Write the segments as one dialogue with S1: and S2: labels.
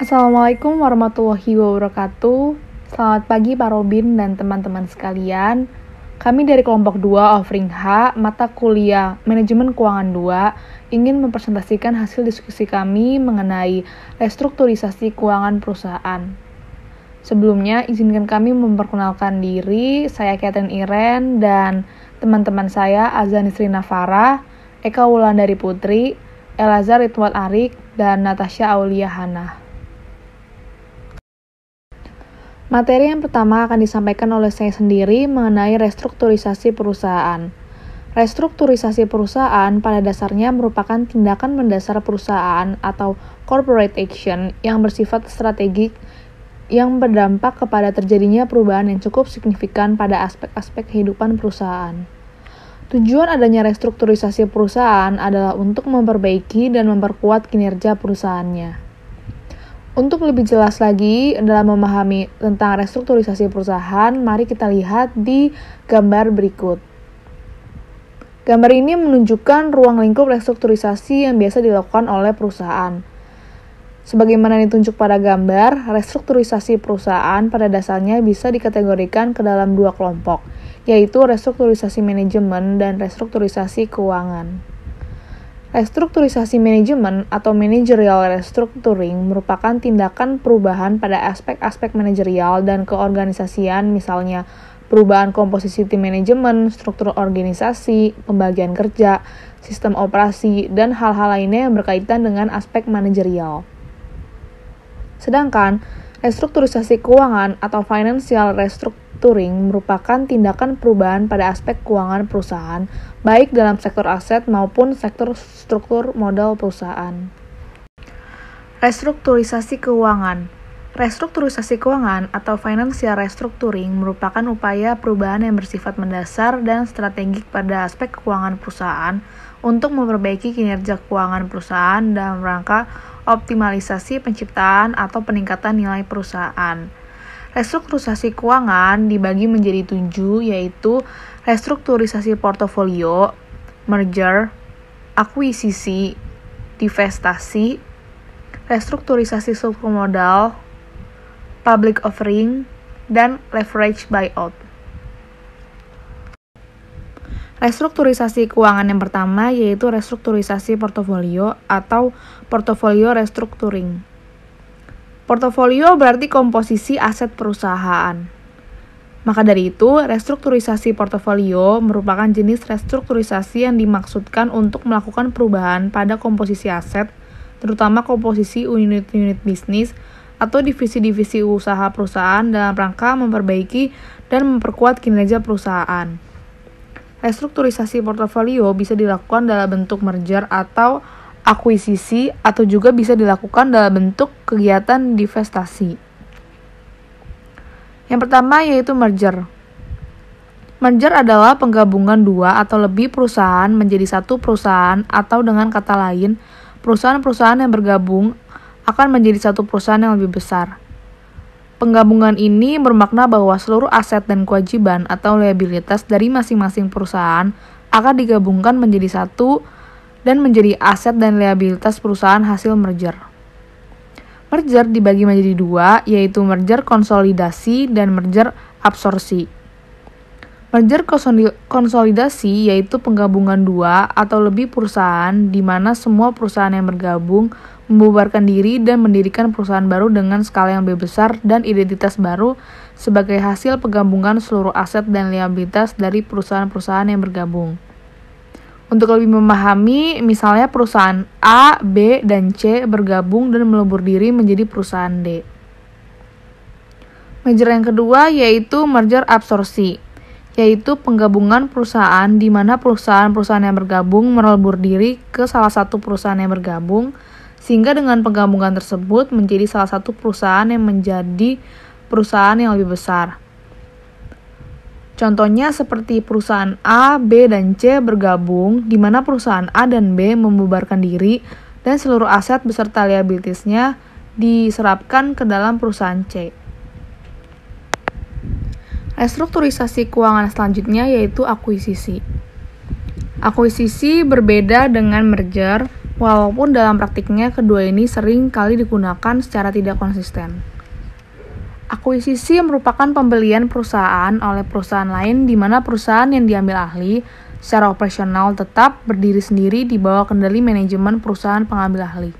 S1: Assalamualaikum warahmatullahi wabarakatuh. Selamat pagi Pak Robin dan teman-teman sekalian. Kami dari kelompok 2 offering H, mata kuliah Manajemen Keuangan 2, ingin mempresentasikan hasil diskusi kami mengenai restrukturisasi keuangan perusahaan. Sebelumnya, izinkan kami memperkenalkan diri. Saya Catherine Iren dan teman-teman saya Azani Srina Farah, Eka Wulandari Putri, Elazar Ridwan Arik, dan Natasha Aulia Hana. Materi yang pertama akan disampaikan oleh saya sendiri mengenai restrukturisasi perusahaan. Restrukturisasi perusahaan pada dasarnya merupakan tindakan mendasar perusahaan atau corporate action yang bersifat strategik yang berdampak kepada terjadinya perubahan yang cukup signifikan pada aspek-aspek kehidupan perusahaan. Tujuan adanya restrukturisasi perusahaan adalah untuk memperbaiki dan memperkuat kinerja perusahaannya. Untuk lebih jelas lagi dalam memahami tentang restrukturisasi perusahaan, mari kita lihat di gambar berikut. Gambar ini menunjukkan ruang lingkup restrukturisasi yang biasa dilakukan oleh perusahaan. Sebagaimana ditunjuk pada gambar, restrukturisasi perusahaan pada dasarnya bisa dikategorikan ke dalam dua kelompok, yaitu restrukturisasi manajemen dan restrukturisasi keuangan. Restrukturisasi manajemen atau managerial restructuring merupakan tindakan perubahan pada aspek-aspek manajerial dan keorganisasian, misalnya perubahan komposisi tim manajemen, struktur organisasi, pembagian kerja, sistem operasi, dan hal-hal lainnya yang berkaitan dengan aspek manajerial. Sedangkan restrukturisasi keuangan atau financial restructuring merupakan tindakan perubahan pada aspek keuangan perusahaan, baik dalam sektor aset maupun sektor struktur modal perusahaan. Restrukturisasi keuangan. Restrukturisasi keuangan atau financial restructuring merupakan upaya perubahan yang bersifat mendasar dan strategik pada aspek keuangan perusahaan untuk memperbaiki kinerja keuangan perusahaan dalam rangka optimalisasi penciptaan atau peningkatan nilai perusahaan. Restrukturisasi keuangan dibagi menjadi 7, yaitu restrukturisasi portofolio, merger, akuisisi, divestasi, restrukturisasi struktur modal, public offering, dan leverage buyout. Restrukturisasi keuangan yang pertama yaitu restrukturisasi portofolio atau portofolio restructuring. Portofolio berarti komposisi aset perusahaan. Maka dari itu, restrukturisasi portofolio merupakan jenis restrukturisasi yang dimaksudkan untuk melakukan perubahan pada komposisi aset, terutama komposisi unit-unit bisnis atau divisi-divisi usaha perusahaan dalam rangka memperbaiki dan memperkuat kinerja perusahaan. Restrukturisasi portofolio bisa dilakukan dalam bentuk merger atau akuisisi atau juga bisa dilakukan dalam bentuk kegiatan divestasi. Yang pertama yaitu merger. Merger adalah penggabungan dua atau lebih perusahaan menjadi satu perusahaan atau dengan kata lain, perusahaan-perusahaan yang bergabung akan menjadi satu perusahaan yang lebih besar. Penggabungan ini bermakna bahwa seluruh aset dan kewajiban atau liabilitas dari masing-masing perusahaan akan digabungkan menjadi satu dan menjadi aset dan liabilitas perusahaan hasil merger. Merger dibagi menjadi dua, yaitu merger konsolidasi dan merger absorpsi. Merger konsolidasi yaitu penggabungan dua atau lebih perusahaan di mana semua perusahaan yang bergabung membubarkan diri dan mendirikan perusahaan baru dengan skala yang lebih besar dan identitas baru sebagai hasil penggabungan seluruh aset dan liabilitas dari perusahaan-perusahaan yang bergabung. Untuk lebih memahami, misalnya perusahaan A, B, dan C bergabung dan melebur diri menjadi perusahaan D. Merger yang kedua yaitu merger absorpsi, yaitu penggabungan perusahaan di mana perusahaan-perusahaan yang bergabung melebur diri ke salah satu perusahaan yang bergabung, sehingga dengan penggabungan tersebut menjadi salah satu perusahaan yang menjadi perusahaan yang lebih besar. Contohnya seperti perusahaan A, B, dan C bergabung, di mana perusahaan A dan B membubarkan diri dan seluruh aset beserta liabilitasnya diserapkan ke dalam perusahaan C. Restrukturisasi keuangan selanjutnya yaitu akuisisi. Akuisisi berbeda dengan merger, walaupun dalam praktiknya kedua ini sering kali digunakan secara tidak konsisten. Akuisisi merupakan pembelian perusahaan oleh perusahaan lain di mana perusahaan yang diambil alih secara operasional tetap berdiri sendiri di bawah kendali manajemen perusahaan pengambil alih.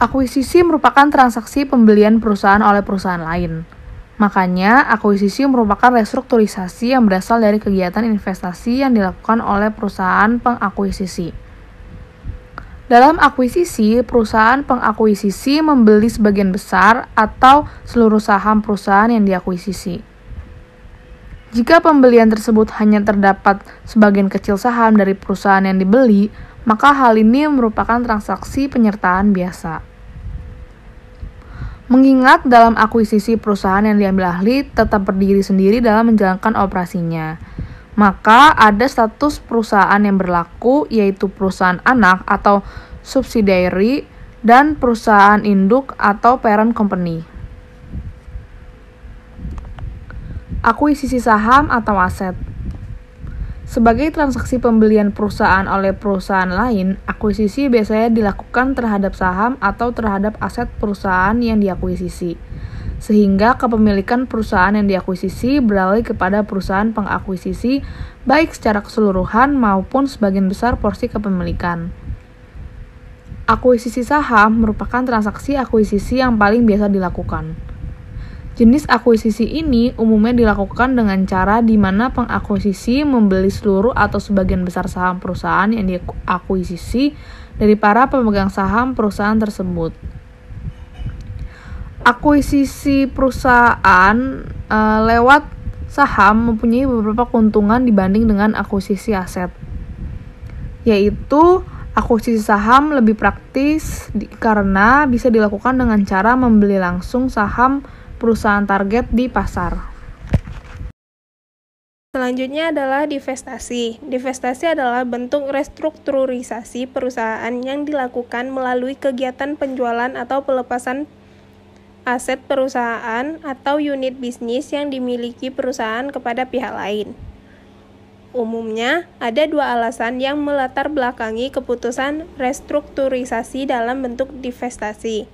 S1: Akuisisi merupakan transaksi pembelian perusahaan oleh perusahaan lain. Makanya, akuisisi merupakan restrukturisasi yang berasal dari kegiatan investasi yang dilakukan oleh perusahaan pengakuisisi. Dalam akuisisi, perusahaan pengakuisisi membeli sebagian besar atau seluruh saham perusahaan yang diakuisisi. Jika pembelian tersebut hanya terdapat sebagian kecil saham dari perusahaan yang dibeli, maka hal ini merupakan transaksi penyertaan biasa. Mengingat dalam akuisisi perusahaan yang diambil alih tetap berdiri sendiri dalam menjalankan operasinya, maka ada status perusahaan yang berlaku, yaitu perusahaan anak atau subsidiary dan perusahaan induk atau parent company. Akuisisi saham atau aset. Sebagai transaksi pembelian perusahaan oleh perusahaan lain, akuisisi biasanya dilakukan terhadap saham atau terhadap aset perusahaan yang diakuisisi, sehingga kepemilikan perusahaan yang diakuisisi beralih kepada perusahaan pengakuisisi baik secara keseluruhan maupun sebagian besar porsi kepemilikan. Akuisisi saham merupakan transaksi akuisisi yang paling biasa dilakukan. Jenis akuisisi ini umumnya dilakukan dengan cara di mana pengakuisisi membeli seluruh atau sebagian besar saham perusahaan yang diakuisisi dari para pemegang saham perusahaan tersebut. Akuisisi perusahaan lewat saham mempunyai beberapa keuntungan dibanding dengan akuisisi aset, yaitu akuisisi saham lebih praktis karena bisa dilakukan dengan cara membeli langsung saham perusahaan target di pasar.
S2: Selanjutnya adalah divestasi. Divestasi adalah bentuk restrukturisasi perusahaan yang dilakukan melalui kegiatan penjualan atau pelepasan aset perusahaan atau unit bisnis yang dimiliki perusahaan kepada pihak lain. Umumnya, ada dua alasan yang melatar belakangi keputusan restrukturisasi dalam bentuk divestasi.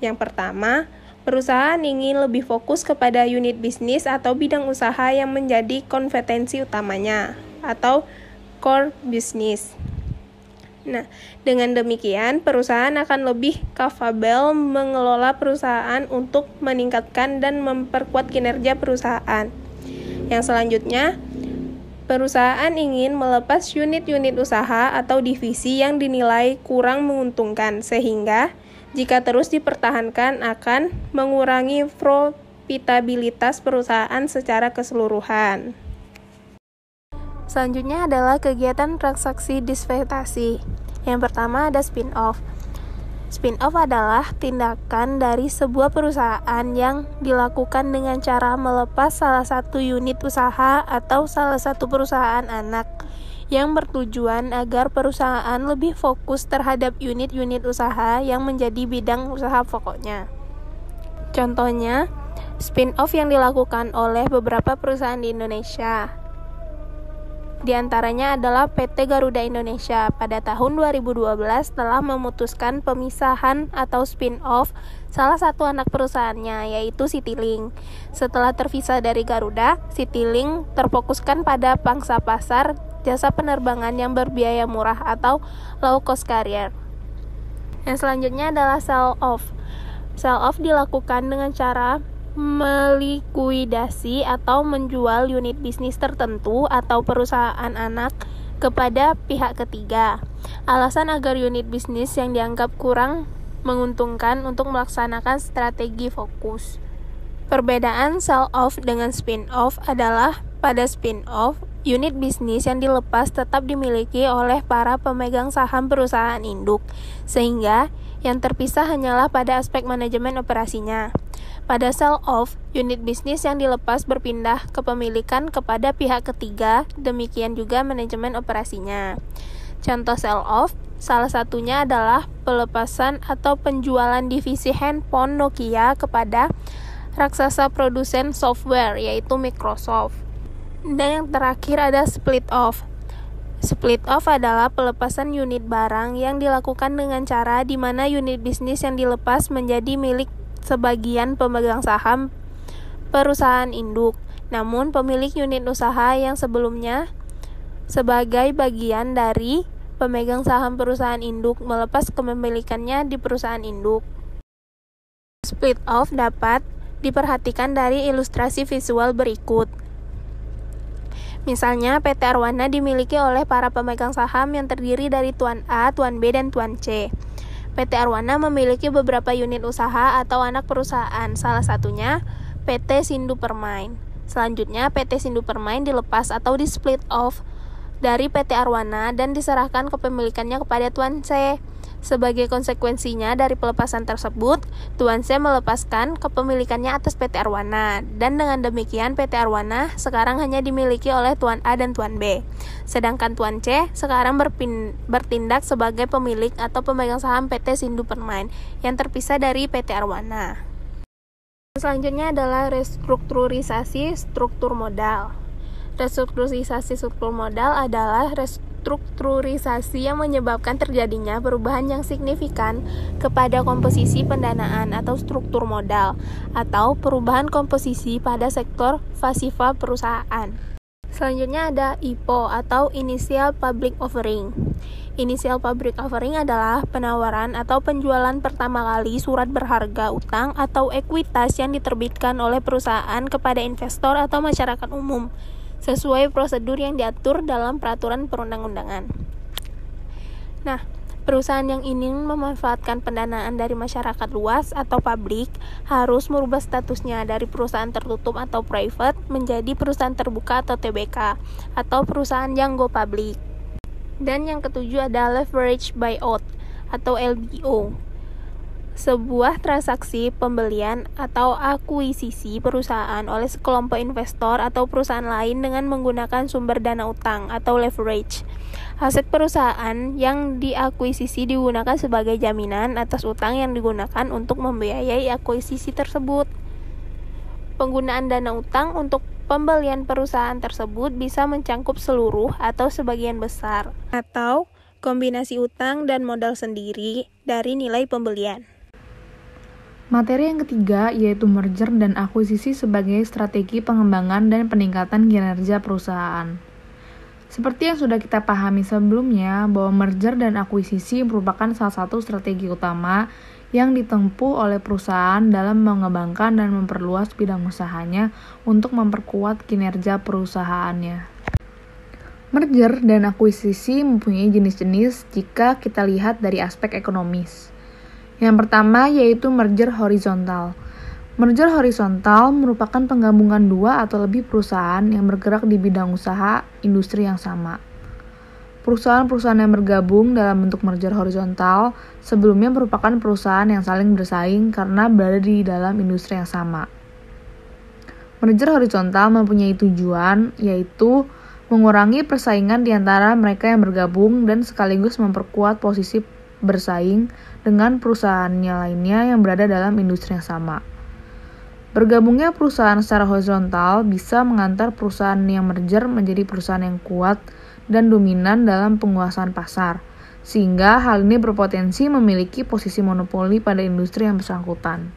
S2: Yang pertama, perusahaan ingin lebih fokus kepada unit bisnis atau bidang usaha yang menjadi kompetensi utamanya, atau core business. Nah, dengan demikian, perusahaan akan lebih kapabel mengelola perusahaan untuk meningkatkan dan memperkuat kinerja perusahaan. Yang selanjutnya, perusahaan ingin melepas unit-unit usaha atau divisi yang dinilai kurang menguntungkan, sehingga jika terus dipertahankan akan mengurangi profitabilitas perusahaan secara keseluruhan. Selanjutnya adalah kegiatan transaksi divestasi. Yang pertama ada spin-off. Spin-off adalah tindakan dari sebuah perusahaan yang dilakukan dengan cara melepas salah satu unit usaha atau salah satu perusahaan anak yang bertujuan agar perusahaan lebih fokus terhadap unit-unit usaha yang menjadi bidang usaha pokoknya. Contohnya, spin-off yang dilakukan oleh beberapa perusahaan di Indonesia. Di antaranya adalah PT Garuda Indonesia pada tahun 2012 telah memutuskan pemisahan atau spin-off salah satu anak perusahaannya, yaitu Citylink. Setelah terpisah dari Garuda, Citylink terfokuskan pada pangsa pasar jasa penerbangan yang berbiaya murah atau low cost carrier. Yang selanjutnya adalah sell-off. Sell-off dilakukan dengan cara melikuidasi atau menjual unit bisnis tertentu atau perusahaan anak kepada pihak ketiga. Alasan agar unit bisnis yang dianggap kurang menguntungkan untuk melaksanakan strategi fokus. Perbedaan sell-off dengan spin-off adalah pada spin-off, unit bisnis yang dilepas tetap dimiliki oleh para pemegang saham perusahaan induk, sehingga yang terpisah hanyalah pada aspek manajemen operasinya. Pada sell-off, unit bisnis yang dilepas berpindah kepemilikan kepada pihak ketiga, demikian juga manajemen operasinya. Contoh sell-off, salah satunya adalah pelepasan atau penjualan divisi handphone Nokia kepada raksasa produsen software, yaitu Microsoft. Dan yang terakhir ada split off. Split off adalah pelepasan unit barang yang dilakukan dengan cara di mana unit bisnis yang dilepas menjadi milik sebagian pemegang saham perusahaan induk. Namun, pemilik unit usaha yang sebelumnya sebagai bagian dari pemegang saham perusahaan induk melepas kepemilikannya di perusahaan induk. Split off dapat diperhatikan dari ilustrasi visual berikut. Misalnya, PT Arwana dimiliki oleh para pemegang saham yang terdiri dari Tuan A, Tuan B, dan Tuan C. PT Arwana memiliki beberapa unit usaha atau anak perusahaan, salah satunya PT Sindu Permain. Selanjutnya, PT Sindu Permain dilepas atau di-split off dari PT Arwana dan diserahkan kepemilikannya kepada Tuan C. Sebagai konsekuensinya dari pelepasan tersebut, Tuan C melepaskan kepemilikannya atas PT Arwana, dan dengan demikian PT Arwana sekarang hanya dimiliki oleh Tuan A dan Tuan B. Sedangkan Tuan C sekarang bertindak sebagai pemilik atau pemegang saham PT Sindu Permain yang terpisah dari PT Arwana. Selanjutnya adalah restrukturisasi struktur modal. Restrukturisasi struktur modal adalah restrukturisasi yang menyebabkan terjadinya perubahan yang signifikan kepada komposisi pendanaan atau struktur modal, atau perubahan komposisi pada sektor pasifa perusahaan. Selanjutnya ada IPO atau Initial Public Offering. Initial Public Offering adalah penawaran atau penjualan pertama kali surat berharga utang atau ekuitas yang diterbitkan oleh perusahaan kepada investor atau masyarakat umum sesuai prosedur yang diatur dalam peraturan perundang-undangan. Nah, perusahaan yang ingin memanfaatkan pendanaan dari masyarakat luas atau publik harus merubah statusnya dari perusahaan tertutup atau private menjadi perusahaan terbuka atau TBK atau perusahaan yang go public. Dan yang ketujuh ada leverage buyout atau LBO. Sebuah transaksi pembelian atau akuisisi perusahaan oleh sekelompok investor atau perusahaan lain dengan menggunakan sumber dana utang atau leverage. Aset perusahaan yang diakuisisi digunakan sebagai jaminan atas utang yang digunakan untuk membiayai akuisisi tersebut. Penggunaan dana utang untuk pembelian perusahaan tersebut bisa mencangkup seluruh atau sebagian besar, atau kombinasi utang dan modal sendiri dari nilai pembelian.
S1: Materi yang ketiga yaitu merger dan akuisisi sebagai strategi pengembangan dan peningkatan kinerja perusahaan. Seperti yang sudah kita pahami sebelumnya, bahwa merger dan akuisisi merupakan salah satu strategi utama yang ditempuh oleh perusahaan dalam mengembangkan dan memperluas bidang usahanya untuk memperkuat kinerja perusahaannya. Merger dan akuisisi mempunyai jenis-jenis jika kita lihat dari aspek ekonomis. Yang pertama yaitu merger horizontal. Merger horizontal merupakan penggabungan dua atau lebih perusahaan yang bergerak di bidang usaha industri yang sama. Perusahaan-perusahaan yang bergabung dalam bentuk merger horizontal sebelumnya merupakan perusahaan yang saling bersaing karena berada di dalam industri yang sama. Merger horizontal mempunyai tujuan yaitu mengurangi persaingan di antara mereka yang bergabung dan sekaligus memperkuat posisi bersaing dengan perusahaannya lainnya yang berada dalam industri yang sama. Bergabungnya perusahaan secara horizontal bisa mengantar perusahaan yang merger menjadi perusahaan yang kuat dan dominan dalam penguasaan pasar, sehingga hal ini berpotensi memiliki posisi monopoli pada industri yang bersangkutan.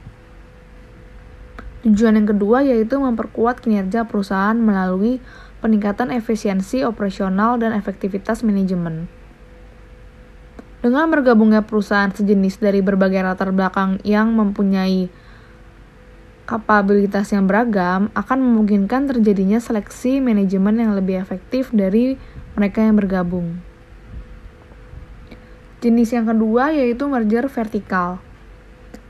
S1: Tujuan yang kedua yaitu memperkuat kinerja perusahaan melalui peningkatan efisiensi operasional dan efektivitas manajemen. Dengan bergabungnya perusahaan sejenis dari berbagai latar belakang yang mempunyai kapabilitas yang beragam, akan memungkinkan terjadinya seleksi manajemen yang lebih efektif dari mereka yang bergabung. Jenis yang kedua yaitu merger vertikal.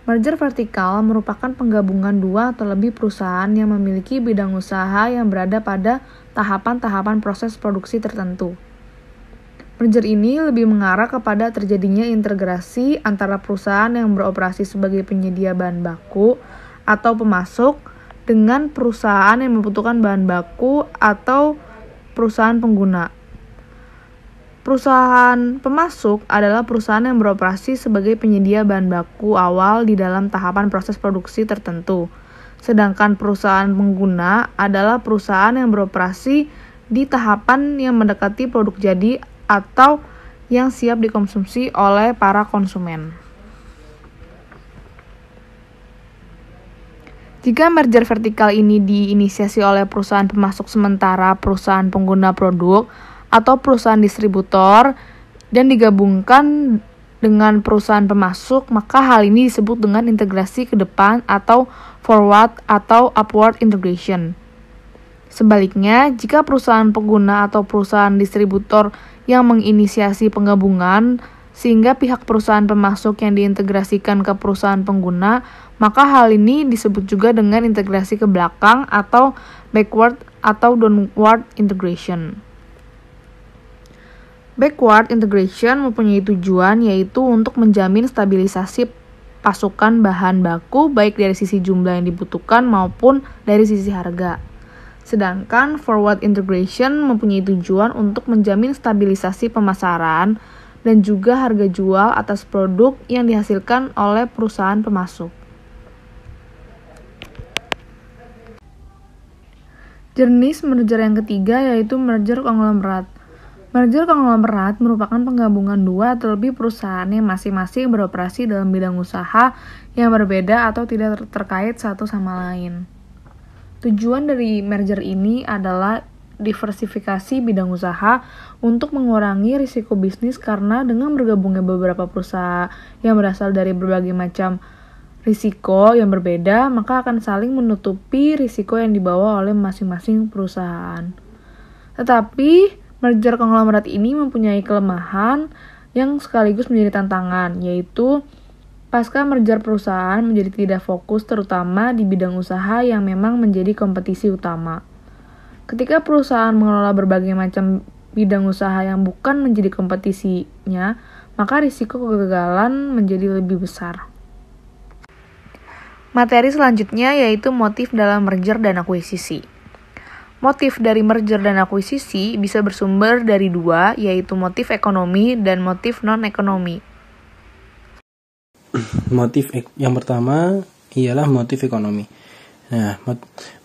S1: Merger vertikal merupakan penggabungan dua atau lebih perusahaan yang memiliki bidang usaha yang berada pada tahapan-tahapan proses produksi tertentu. Merger ini lebih mengarah kepada terjadinya integrasi antara perusahaan yang beroperasi sebagai penyedia bahan baku atau pemasok dengan perusahaan yang membutuhkan bahan baku atau perusahaan pengguna. Perusahaan pemasok adalah perusahaan yang beroperasi sebagai penyedia bahan baku awal di dalam tahapan proses produksi tertentu. Sedangkan perusahaan pengguna adalah perusahaan yang beroperasi di tahapan yang mendekati produk jadi atau yang siap dikonsumsi oleh para konsumen. Jika merger vertikal ini diinisiasi oleh perusahaan pemasok sementara, perusahaan pengguna produk, atau perusahaan distributor, dan digabungkan dengan perusahaan pemasok, maka hal ini disebut dengan integrasi ke depan atau forward atau upward integration. Sebaliknya, jika perusahaan pengguna atau perusahaan distributor yang menginisiasi penggabungan, sehingga pihak perusahaan pemasok yang diintegrasikan ke perusahaan pengguna, maka hal ini disebut juga dengan integrasi ke belakang atau backward atau downward integration. Backward integration mempunyai tujuan yaitu untuk menjamin stabilisasi pasokan bahan baku baik dari sisi jumlah yang dibutuhkan maupun dari sisi harga. Sedangkan forward integration mempunyai tujuan untuk menjamin stabilisasi pemasaran dan juga harga jual atas produk yang dihasilkan oleh perusahaan pemasok. Jenis merger yang ketiga yaitu merger konglomerat. Merger konglomerat merupakan penggabungan dua atau lebih perusahaan yang masing-masing beroperasi dalam bidang usaha yang berbeda atau tidak terkait satu sama lain. Tujuan dari merger ini adalah diversifikasi bidang usaha untuk mengurangi risiko bisnis karena dengan bergabungnya beberapa perusahaan yang berasal dari berbagai macam risiko yang berbeda, maka akan saling menutupi risiko yang dibawa oleh masing-masing perusahaan. Tetapi, merger konglomerat ini mempunyai kelemahan yang sekaligus menjadi tantangan, yaitu pasca merger perusahaan menjadi tidak fokus terutama di bidang usaha yang memang menjadi kompetisi utama. Ketika perusahaan mengelola berbagai macam bidang usaha yang bukan menjadi kompetisinya, maka risiko kegagalan menjadi lebih besar. Materi selanjutnya yaitu motif dalam merger dan akuisisi. Motif dari merger dan akuisisi bisa bersumber dari dua, yaitu motif ekonomi dan motif non-ekonomi.
S3: Motif yang pertama ialah motif ekonomi. Nah,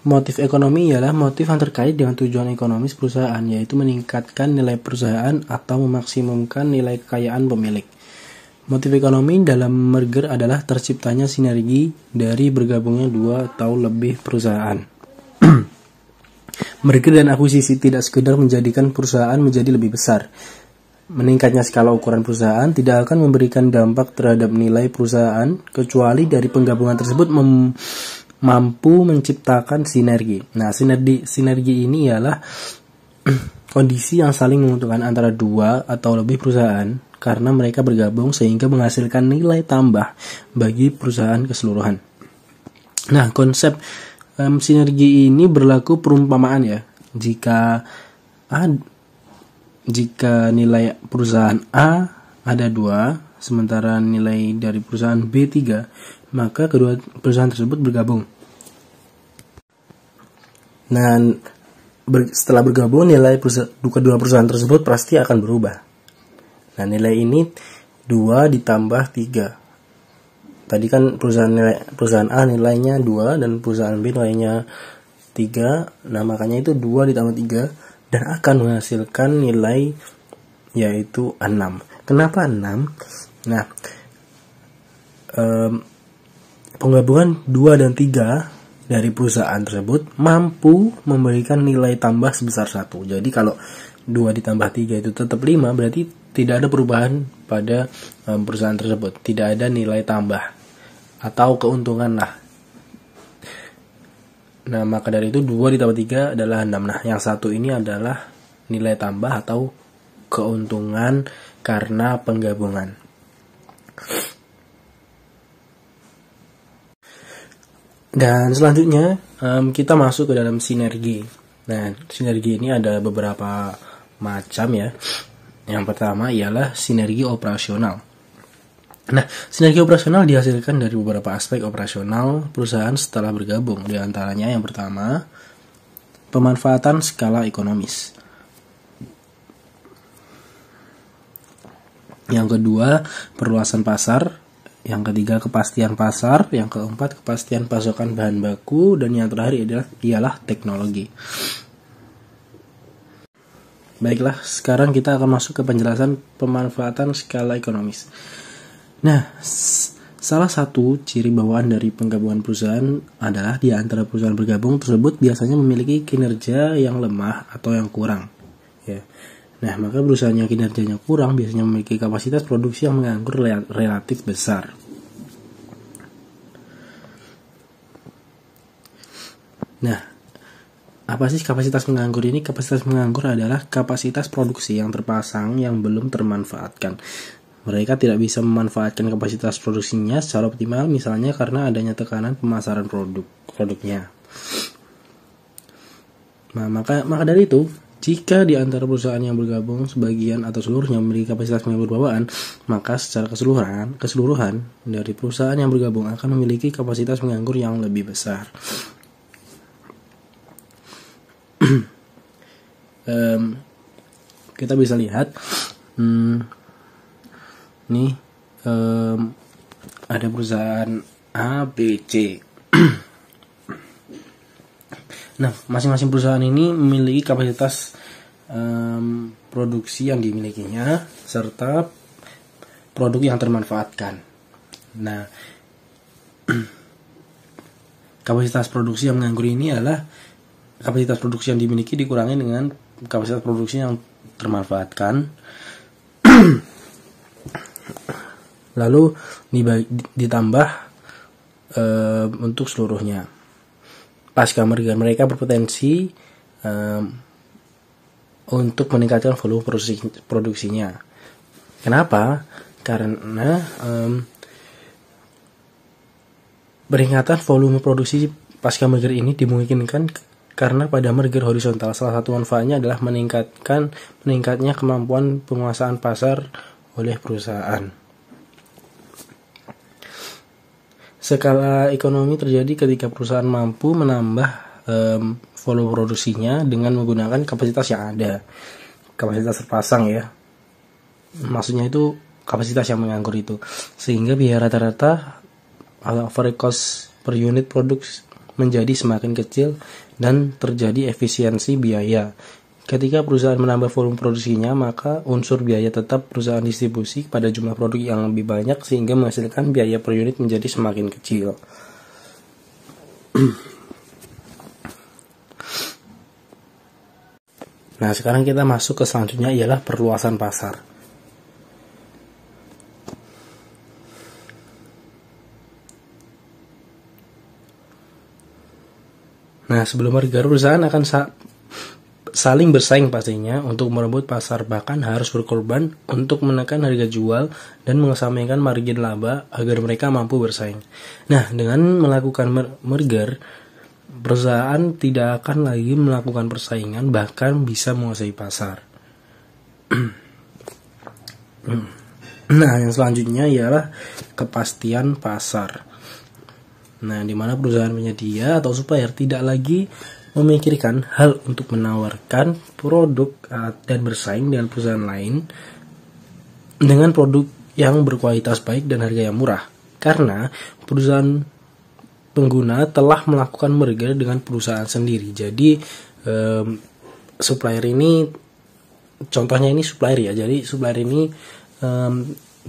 S3: motif ekonomi ialah motif yang terkait dengan tujuan ekonomis perusahaan, yaitu meningkatkan nilai perusahaan atau memaksimumkan nilai kekayaan pemilik. Motif ekonomi dalam merger adalah terciptanya sinergi dari bergabungnya dua atau lebih perusahaan. Merger dan akuisisi tidak sekedar menjadikan perusahaan menjadi lebih besar. Meningkatnya skala ukuran perusahaan tidak akan memberikan dampak terhadap nilai perusahaan kecuali dari penggabungan tersebut mampu menciptakan sinergi. Nah, sinergi ini ialah kondisi yang saling menguntungkan antara dua atau lebih perusahaan karena mereka bergabung sehingga menghasilkan nilai tambah bagi perusahaan keseluruhan. Nah, konsep sinergi ini berlaku perumpamaan ya. Jika nilai perusahaan A ada 2, sementara nilai dari perusahaan B 3, maka kedua perusahaan tersebut bergabung. Nah, setelah bergabung, nilai kedua perusahaan tersebut pasti akan berubah. Nah, nilai ini 2 ditambah 3. Tadi kan perusahaan A nilainya 2 dan perusahaan B nilainya 3. Nah, makanya itu 2 ditambah 3 dan akan menghasilkan nilai yaitu 6. Kenapa 6? Nah, penggabungan 2 dan 3 dari perusahaan tersebut mampu memberikan nilai tambah sebesar 1. Jadi kalau 2 ditambah 3 itu tetap 5, berarti tidak ada perubahan pada perusahaan tersebut. Tidak ada nilai tambah atau keuntungan lah. Nah, maka dari itu 2 ditambah 3 adalah 6. Nah, yang satu ini adalah nilai tambah atau keuntungan karena penggabungan. Dan selanjutnya kita masuk ke dalam sinergi. Nah, sinergi ini ada beberapa macam ya. Yang pertama ialah sinergi operasional. Nah, sinergi operasional dihasilkan dari beberapa aspek operasional perusahaan setelah bergabung. Di antaranya yang pertama, pemanfaatan skala ekonomis. Yang kedua, perluasan pasar. Yang ketiga, kepastian pasar. Yang keempat, kepastian pasokan bahan baku. Dan yang terakhir ialah teknologi. Baiklah, sekarang kita akan masuk ke penjelasan pemanfaatan skala ekonomis. Nah, salah satu ciri bawaan dari penggabungan perusahaan adalah di antara perusahaan bergabung tersebut biasanya memiliki kinerja yang lemah atau yang kurang. Ya. Nah, maka perusahaan yang kinerjanya kurang biasanya memiliki kapasitas produksi yang menganggur relatif besar. Nah, apa sih kapasitas menganggur ini? Kapasitas menganggur adalah kapasitas produksi yang terpasang yang belum termanfaatkan. Mereka tidak bisa memanfaatkan kapasitas produksinya secara optimal, misalnya karena adanya tekanan pemasaran produknya. Nah, maka dari itu, jika di antara perusahaan yang bergabung sebagian atau seluruhnya memiliki kapasitas menganggur bawaan, maka secara keseluruhan dari perusahaan yang bergabung akan memiliki kapasitas menganggur yang lebih besar. Kita bisa lihat nih ada perusahaan A, B, C. Nah, masing-masing perusahaan ini memiliki kapasitas produksi yang dimilikinya serta produk yang termanfaatkan. Nah, kapasitas produksi yang menganggur ini adalah kapasitas produksi yang dimiliki dikurangi dengan kapasitas produksi yang termanfaatkan. Lalu ditambah untuk seluruhnya. Pasca merger mereka berpotensi untuk meningkatkan volume produksinya. Kenapa? Karena peningkatan volume produksi pasca merger ini dimungkinkan karena pada merger horizontal salah satu manfaatnya adalah meningkatnya kemampuan penguasaan pasar oleh perusahaan. Skala ekonomi terjadi ketika perusahaan mampu menambah volume produksinya dengan menggunakan kapasitas yang ada. Kapasitas terpasang ya. Maksudnya itu kapasitas yang menganggur itu. Sehingga biaya rata-rata average cost per unit produk menjadi semakin kecil dan terjadi efisiensi biaya. Ketika perusahaan menambah volume produksinya, maka unsur biaya tetap perusahaan distribusi pada jumlah produk yang lebih banyak sehingga menghasilkan biaya per unit menjadi semakin kecil. Nah, sekarang kita masuk ke selanjutnya ialah perluasan pasar. Nah, sebelum merger, perusahaan akan saling bersaing pastinya untuk merebut pasar, bahkan harus berkorban untuk menekan harga jual dan mengesampingkan margin laba agar mereka mampu bersaing. Nah, dengan melakukan merger, perusahaan tidak akan lagi melakukan persaingan, bahkan bisa menguasai pasar. Nah, yang selanjutnya ialah kepastian pasar. Nah, di mana perusahaan penyedia atau supplier tidak lagi memikirkan hal untuk menawarkan produk dan bersaing dengan perusahaan lain dengan produk yang berkualitas baik dan harga yang murah. Karena perusahaan pengguna telah melakukan merger dengan perusahaan sendiri. Jadi supplier ini, contohnya ini supplier ya. Jadi supplier ini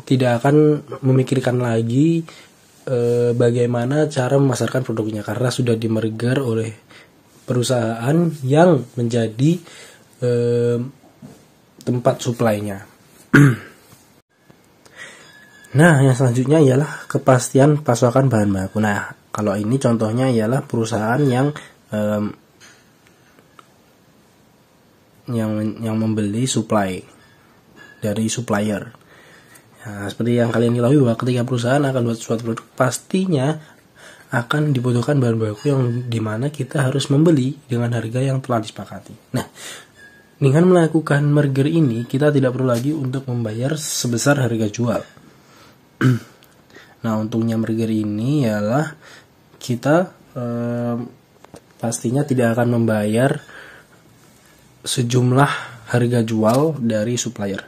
S3: tidak akan memikirkan lagi bagaimana cara memasarkan produknya karena sudah dimerger oleh perusahaan yang menjadi tempat suplainya. Nah, yang selanjutnya ialah kepastian pasokan bahan baku. Nah, kalau ini contohnya ialah perusahaan yang membeli supply dari supplier. Nah, seperti yang kalian ketahui bahwa ketika perusahaan akan buat suatu produk, pastinya akan dibutuhkan bahan baku yang dimana kita harus membeli dengan harga yang telah disepakati. Nah, dengan melakukan merger ini, kita tidak perlu lagi untuk membayar sebesar harga jual. Nah, untungnya merger ini ialah kita pastinya tidak akan membayar sejumlah harga jual dari supplier.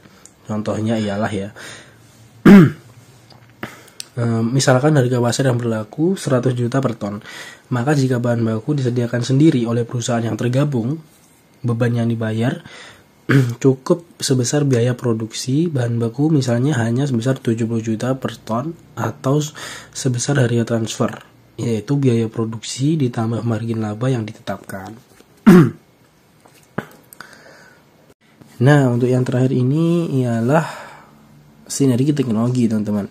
S3: Contohnya ialah ya, misalkan harga pasar yang berlaku 100 juta per ton, maka jika bahan baku disediakan sendiri oleh perusahaan yang tergabung, beban yang dibayar cukup sebesar biaya produksi bahan baku, misalnya hanya sebesar 70 juta per ton, atau sebesar harga transfer, yaitu biaya produksi ditambah margin laba yang ditetapkan. Nah, untuk yang terakhir ini ialah sinergi teknologi, teman-teman.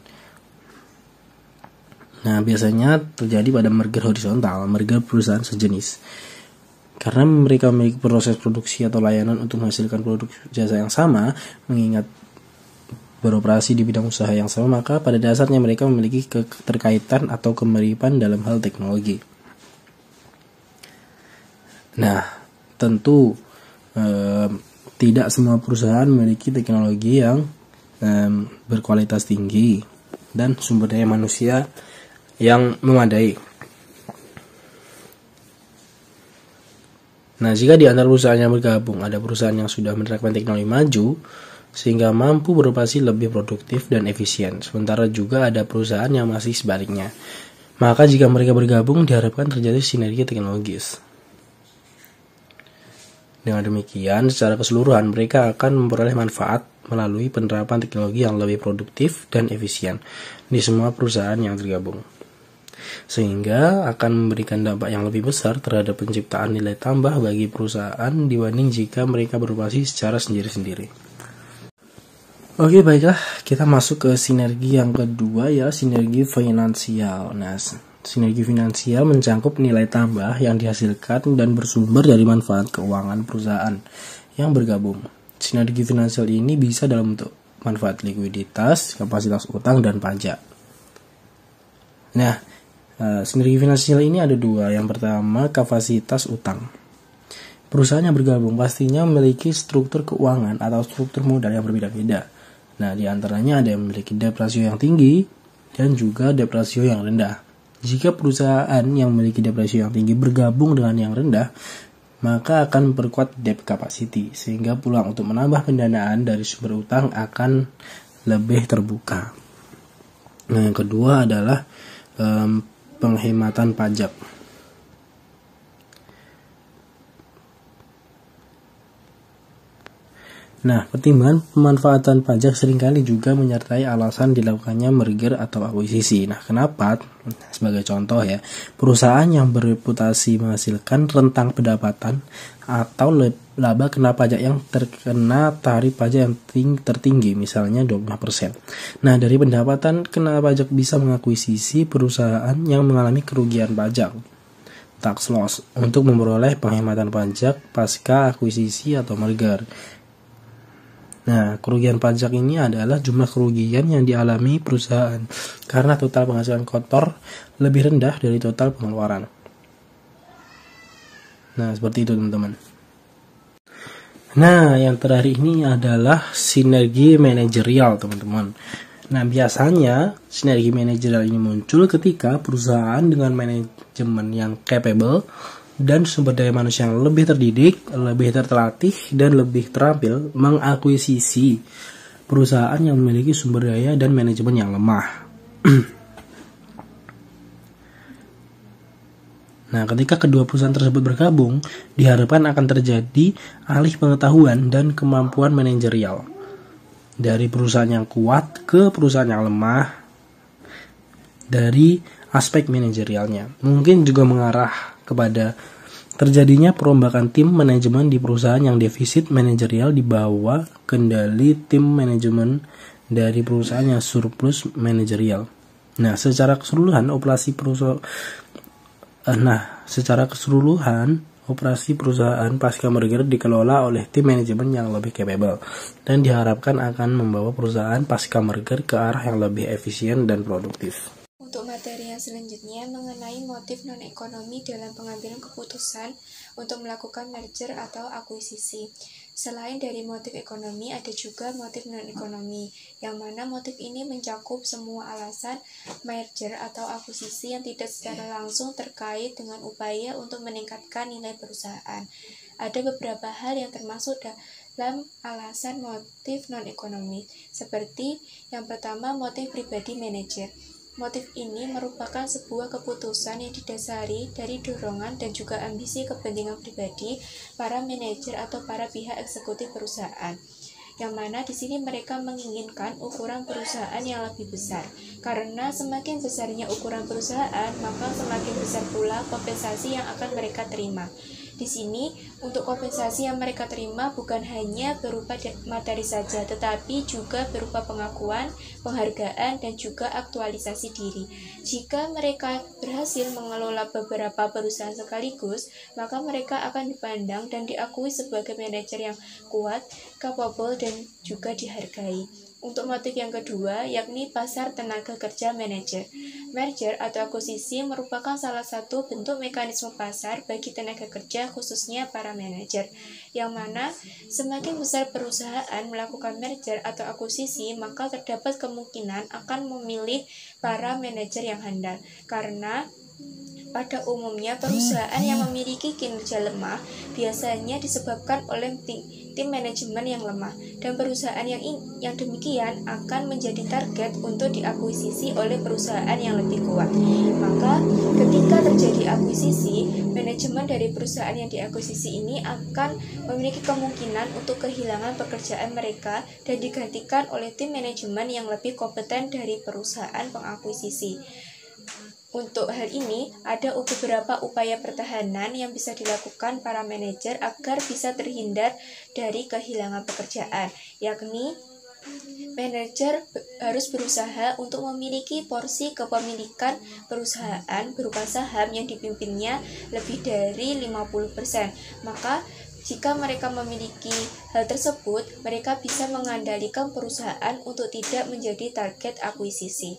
S3: Nah, biasanya terjadi pada merger horizontal, merger perusahaan sejenis. Karena mereka memiliki proses produksi atau layanan untuk menghasilkan produk jasa yang sama, mengingat beroperasi di bidang usaha yang sama, maka pada dasarnya mereka memiliki keterkaitan atau kemiripan dalam hal teknologi. Nah, tentu tidak semua perusahaan memiliki teknologi yang berkualitas tinggi dan sumber daya manusia yang memadai. Nah, jika di antara perusahaan yang bergabung ada perusahaan yang sudah menerapkan teknologi maju sehingga mampu beroperasi lebih produktif dan efisien, sementara juga ada perusahaan yang masih sebaliknya, maka jika mereka bergabung diharapkan terjadi sinergi teknologis. Dengan demikian, secara keseluruhan mereka akan memperoleh manfaat melalui penerapan teknologi yang lebih produktif dan efisien di semua perusahaan yang tergabung, sehingga akan memberikan dampak yang lebih besar terhadap penciptaan nilai tambah bagi perusahaan dibanding jika mereka beroperasi secara sendiri-sendiri. Oke, baiklah, kita masuk ke sinergi yang kedua, ya, sinergi finansial. Nah, sinergi finansial mencakup nilai tambah yang dihasilkan dan bersumber dari manfaat keuangan perusahaan yang bergabung. Sinergi finansial ini bisa dalam bentuk manfaat likuiditas, kapasitas utang, dan pajak. Nah, sinergi finansial ini ada dua. Yang pertama, kapasitas utang. Perusahaan yang bergabung pastinya memiliki struktur keuangan atau struktur modal yang berbeda-beda. Nah, di antaranya ada yang memiliki debt ratio yang tinggi dan juga debt ratio yang rendah. Jika perusahaan yang memiliki debt ratio yang tinggi bergabung dengan yang rendah, maka akan memperkuat debt capacity, sehingga peluang untuk menambah pendanaan dari sumber utang akan lebih terbuka. Nah, yang kedua adalah penghematan pajak. Nah, pertimbangan pemanfaatan pajak seringkali juga menyertai alasan dilakukannya merger atau akuisisi. Nah, kenapa? Sebagai contoh ya, perusahaan yang bereputasi menghasilkan rentang pendapatan atau laba kena pajak yang terkena tarif pajak yang tertinggi, misalnya 25%. Nah, dari pendapatan kena pajak bisa mengakuisisi perusahaan yang mengalami kerugian pajak, tax loss, untuk memperoleh penghematan pajak pasca akuisisi atau merger. Nah, kerugian pajak ini adalah jumlah kerugian yang dialami perusahaan karena total penghasilan kotor lebih rendah dari total pengeluaran. Nah, seperti itu, teman-teman. Nah, yang terakhir ini adalah sinergi manajerial, teman-teman. Nah, biasanya sinergi manajerial ini muncul ketika perusahaan dengan manajemen yang capable dan sumber daya manusia yang lebih terdidik, lebih terlatih, dan lebih terampil mengakuisisi perusahaan yang memiliki sumber daya dan manajemen yang lemah. Nah, ketika kedua perusahaan tersebut bergabung, diharapkan akan terjadi alih pengetahuan dan kemampuan manajerial dari perusahaan yang kuat ke perusahaan yang lemah dari aspek manajerialnya. Mungkin juga mengarah kepada terjadinya perombakan tim manajemen di perusahaan yang defisit manajerial di bawah kendali tim manajemen dari perusahaan yang surplus manajerial. Nah, secara keseluruhan operasi perusahaan pasca merger dikelola oleh tim manajemen yang lebih capable dan diharapkan akan membawa perusahaan pasca merger ke arah yang lebih efisien dan produktif.
S4: Untuk materi yang selanjutnya mengenai motif non-ekonomi dalam pengambilan keputusan untuk melakukan merger atau akuisisi. Selain dari motif ekonomi, ada juga motif non-ekonomi, yang mana motif ini mencakup semua alasan merger atau akuisisi yang tidak secara langsung terkait dengan upaya untuk meningkatkan nilai perusahaan. Ada beberapa hal yang termasuk dalam alasan motif non-ekonomi, seperti yang pertama, motif pribadi manajer. Motif ini merupakan sebuah keputusan yang didasari dari dorongan dan juga ambisi kepentingan pribadi para manajer atau para pihak eksekutif perusahaan. Yang mana di sini mereka menginginkan ukuran perusahaan yang lebih besar. Karena semakin besarnya ukuran perusahaan, maka semakin besar pula kompensasi yang akan mereka terima. Di sini, untuk kompensasi yang mereka terima bukan hanya berupa materi saja, tetapi juga berupa pengakuan, penghargaan, dan juga aktualisasi diri. Jika mereka berhasil mengelola beberapa perusahaan sekaligus, maka mereka akan dipandang dan diakui sebagai manajer yang kuat, capable, dan juga dihargai. Untuk motif yang kedua, yakni pasar tenaga kerja manajer. Merger atau akuisisi merupakan salah satu bentuk mekanisme pasar bagi tenaga kerja khususnya para manajer, yang mana semakin besar perusahaan melakukan merger atau akuisisi, maka terdapat kemungkinan akan memilih para manajer yang handal, karena pada umumnya perusahaan yang memiliki kinerja lemah biasanya disebabkan oleh tim manajemen yang lemah, dan perusahaan yang demikian akan menjadi target untuk diakuisisi oleh perusahaan yang lebih kuat. Maka ketika terjadi akuisisi, manajemen dari perusahaan yang diakuisisi ini akan memiliki kemungkinan untuk kehilangan pekerjaan mereka dan digantikan oleh tim manajemen yang lebih kompeten dari perusahaan pengakuisisi. Untuk hal ini, ada beberapa upaya pertahanan yang bisa dilakukan para manajer agar bisa terhindar dari kehilangan pekerjaan, yakni manajer harus berusaha untuk memiliki porsi kepemilikan perusahaan berupa saham yang dipimpinnya lebih dari 50%. Maka jika mereka memiliki hal tersebut, mereka bisa mengandalkan perusahaan untuk tidak menjadi target akuisisi.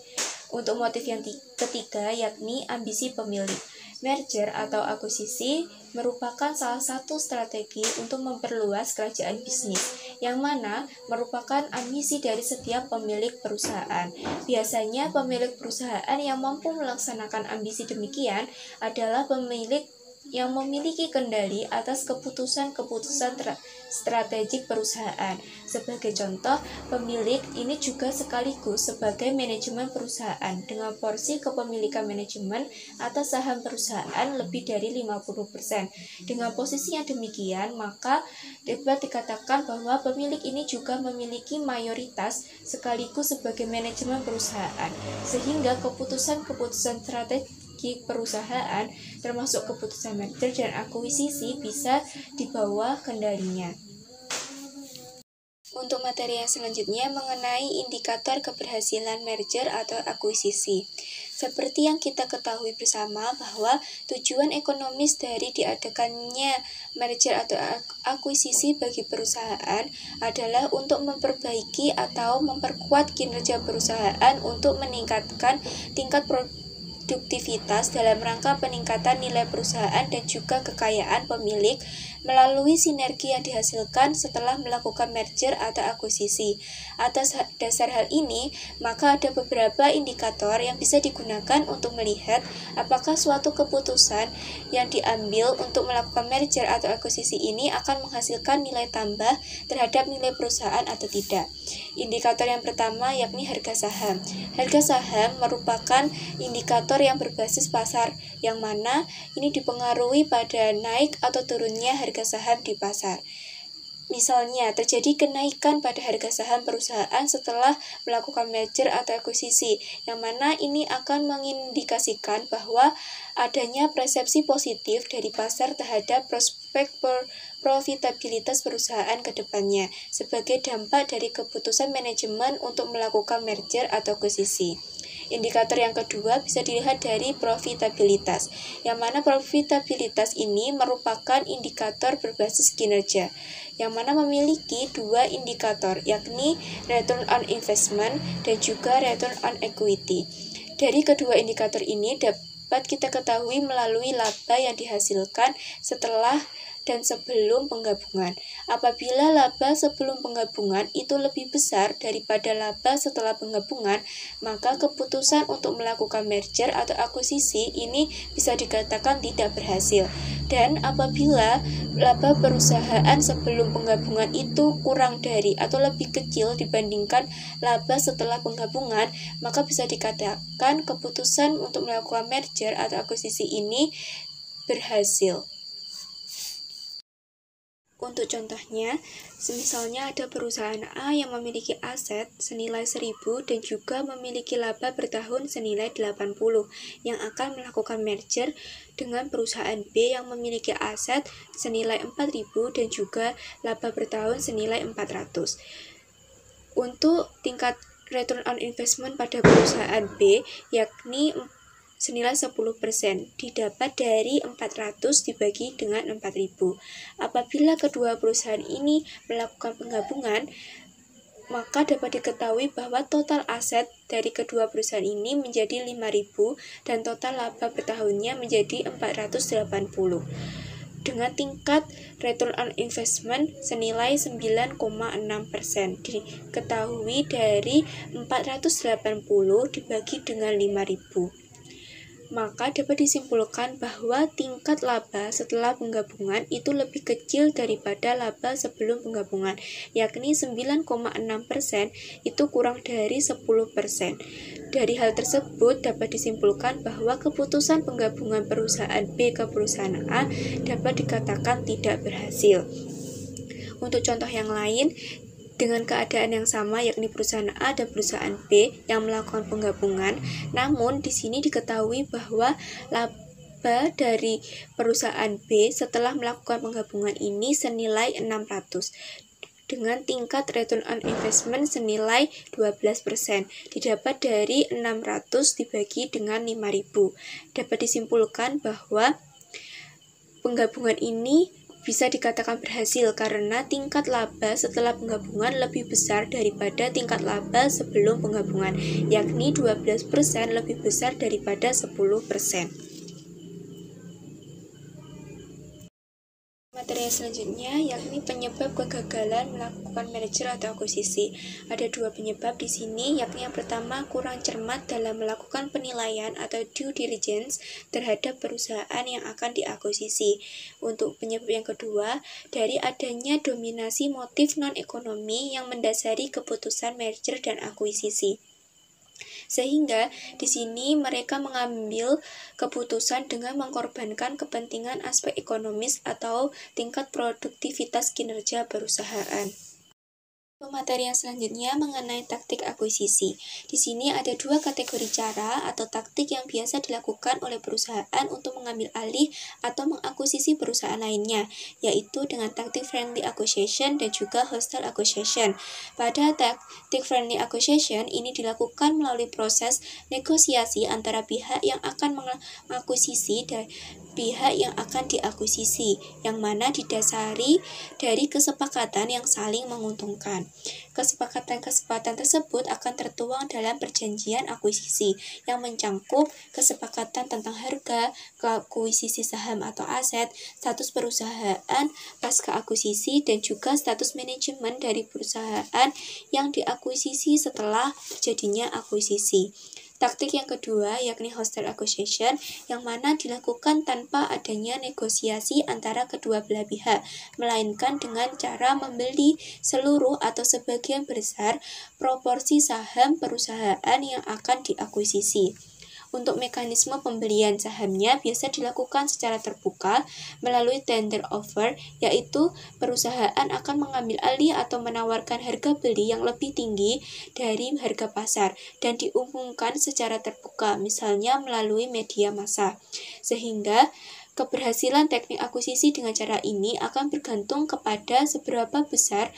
S4: Untuk motif yang ketiga, yakni ambisi pemilik. Merger atau akuisisi merupakan salah satu strategi untuk memperluas kerajaan bisnis, yang mana merupakan ambisi dari setiap pemilik perusahaan. Biasanya pemilik perusahaan yang mampu melaksanakan ambisi demikian adalah pemilik yang memiliki kendali atas keputusan-keputusan strategik perusahaan. Sebagai contoh, pemilik ini juga sekaligus sebagai manajemen perusahaan dengan porsi kepemilikan manajemen atas saham perusahaan lebih dari 50%. Dengan posisi yang demikian, maka dapat dikatakan bahwa pemilik ini juga memiliki mayoritas sekaligus sebagai manajemen perusahaan, sehingga keputusan-keputusan strategik perusahaan termasuk keputusan merger dan akuisisi bisa di bawah kendalinya. Untuk materi yang selanjutnya mengenai indikator keberhasilan merger atau akuisisi. Seperti yang kita ketahui bersama bahwa tujuan ekonomis dari diadakannya merger atau akuisisi bagi perusahaan adalah untuk memperbaiki atau memperkuat kinerja perusahaan untuk meningkatkan tingkat produktivitas dalam rangka peningkatan nilai perusahaan dan juga kekayaan pemilik melalui sinergi yang dihasilkan setelah melakukan merger atau akuisisi. Atas dasar hal ini, maka ada beberapa indikator yang bisa digunakan untuk melihat apakah suatu keputusan yang diambil untuk melakukan merger atau akuisisi ini akan menghasilkan nilai tambah terhadap nilai perusahaan atau tidak. Indikator yang pertama yakni harga saham. Harga saham merupakan indikator yang berbasis pasar, yang mana ini dipengaruhi pada naik atau turunnya harga saham di pasar. Misalnya, terjadi kenaikan pada harga saham perusahaan setelah melakukan merger atau akuisisi, yang mana ini akan mengindikasikan bahwa adanya persepsi positif dari pasar terhadap prospek profitabilitas perusahaan ke depannya, sebagai dampak dari keputusan manajemen untuk melakukan merger atau akuisisi. Indikator yang kedua bisa dilihat dari profitabilitas, yang mana profitabilitas ini merupakan indikator berbasis kinerja, yang mana memiliki dua indikator, yakni return on investment dan juga return on equity. Dari kedua indikator ini dapat kita ketahui melalui laba yang dihasilkan setelah dan sebelum penggabungan. Apabila laba sebelum penggabungan itu lebih besar daripada laba setelah penggabungan, maka keputusan untuk melakukan merger atau akuisisi ini bisa dikatakan tidak berhasil. Dan apabila laba perusahaan sebelum penggabungan itu kurang dari atau lebih kecil dibandingkan laba setelah penggabungan, maka bisa dikatakan keputusan untuk melakukan merger atau akuisisi ini berhasil. Untuk contohnya, misalnya ada perusahaan A yang memiliki aset senilai 1.000 dan juga memiliki laba bertahun senilai 80 yang akan melakukan merger dengan perusahaan B yang memiliki aset senilai 4.000 dan juga laba bertahun senilai 400. Untuk tingkat return on investment pada perusahaan B yakni senilai 10% didapat dari 400 dibagi dengan 4.000. Apabila kedua perusahaan ini melakukan penggabungan, maka dapat diketahui bahwa total aset dari kedua perusahaan ini menjadi 5.000 dan total laba bertahunnya menjadi 480 dengan tingkat return on investment senilai 9,6%. Diketahui dari 480 dibagi dengan 5.000. Maka dapat disimpulkan bahwa tingkat laba setelah penggabungan itu lebih kecil daripada laba sebelum penggabungan, yakni 9,6% itu kurang dari 10%. Dari hal tersebut dapat disimpulkan bahwa keputusan penggabungan perusahaan B ke perusahaan A dapat dikatakan tidak berhasil. Untuk contoh yang lain, dengan keadaan yang sama yakni perusahaan A dan perusahaan B yang melakukan penggabungan, namun di sini diketahui bahwa laba dari perusahaan B setelah melakukan penggabungan ini senilai 600 dengan tingkat return on investment senilai 12%, didapat dari 600 dibagi dengan 5.000. Dapat disimpulkan bahwa penggabungan ini bisa dikatakan berhasil karena tingkat laba setelah penggabungan lebih besar daripada tingkat laba sebelum penggabungan, yakni 12% lebih besar daripada 10%. Materi selanjutnya yakni penyebab kegagalan melakukan merger atau akuisisi. Ada dua penyebab di sini, yakni yang pertama kurang cermat dalam melakukan penilaian atau due diligence terhadap perusahaan yang akan diakuisisi. Untuk penyebab yang kedua, dari adanya dominasi motif non-ekonomi yang mendasari keputusan merger dan akuisisi. Sehingga di sini mereka mengambil keputusan dengan mengorbankan kepentingan aspek ekonomis atau tingkat produktivitas kinerja perusahaan. Materi yang selanjutnya mengenai taktik akuisisi. Di sini ada dua kategori cara atau taktik yang biasa dilakukan oleh perusahaan untuk mengambil alih atau mengakuisisi perusahaan lainnya, yaitu dengan taktik friendly acquisition dan juga hostile acquisition. Pada taktik friendly acquisition ini dilakukan melalui proses negosiasi antara pihak yang akan mengakuisisi dan pihak yang akan diakuisisi, yang mana didasari dari kesepakatan yang saling menguntungkan. Kesepakatan tersebut akan tertuang dalam perjanjian akuisisi yang mencangkup kesepakatan tentang harga, akuisisi saham atau aset, status perusahaan pasca akuisisi, dan juga status manajemen dari perusahaan yang diakuisisi setelah terjadinya akuisisi. Taktik yang kedua yakni hostile acquisition, yang mana dilakukan tanpa adanya negosiasi antara kedua belah pihak, melainkan dengan cara membeli seluruh atau sebagian besar proporsi saham perusahaan yang akan diakuisisi. Untuk mekanisme pembelian sahamnya biasa dilakukan secara terbuka melalui tender offer, yaitu perusahaan akan mengambil alih atau menawarkan harga beli yang lebih tinggi dari harga pasar dan diumumkan secara terbuka, misalnya melalui media massa. Sehingga keberhasilan teknik akuisisi dengan cara ini akan bergantung kepada seberapa besar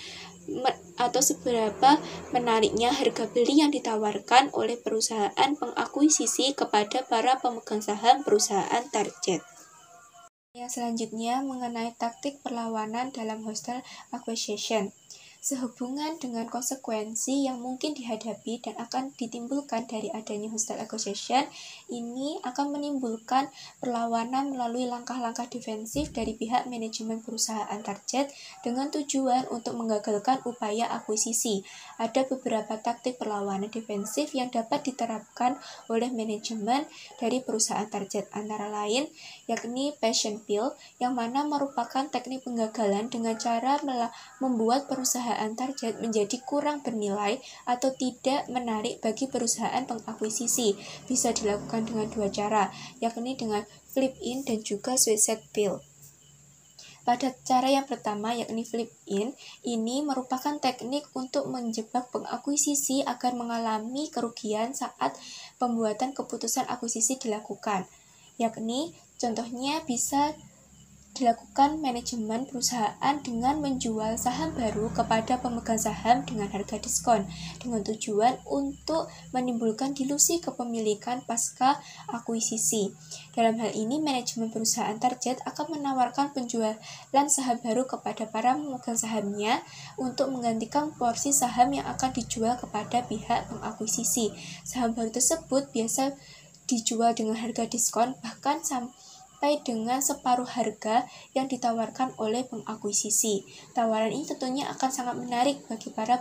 S4: atau seberapa menariknya harga beli yang ditawarkan oleh perusahaan pengakuisisi kepada para pemegang saham perusahaan target. Yang selanjutnya mengenai taktik perlawanan dalam hostile acquisition. Sehubungan dengan konsekuensi yang mungkin dihadapi dan akan ditimbulkan dari adanya hostile acquisition, ini akan menimbulkan perlawanan melalui langkah-langkah defensif dari pihak manajemen perusahaan target dengan tujuan untuk menggagalkan upaya akuisisi. Ada beberapa taktik perlawanan defensif yang dapat diterapkan oleh manajemen dari perusahaan target, antara lain yakni passion pill, yang mana merupakan teknik penggagalan dengan cara membuat perusahaan target menjadi kurang bernilai atau tidak menarik bagi perusahaan pengakuisisi. Bisa dilakukan dengan dua cara, yakni dengan flip in dan juga suicide pill. Pada cara yang pertama, yakni flip in, ini merupakan teknik untuk menjebak pengakuisisi agar mengalami kerugian saat pembuatan keputusan akuisisi dilakukan. Yakni, contohnya bisa dilakukan manajemen perusahaan dengan menjual saham baru kepada pemegang saham dengan harga diskon, dengan tujuan untuk menimbulkan dilusi kepemilikan pasca akuisisi. Dalam hal ini, manajemen perusahaan target akan menawarkan penjualan saham baru kepada para pemegang sahamnya untuk menggantikan porsi saham yang akan dijual kepada pihak pengakuisisi. Saham baru tersebut biasa dijual dengan harga diskon, bahkan sampai dengan separuh harga yang ditawarkan oleh pengakuisisi. Tawaran ini tentunya akan sangat menarik bagi para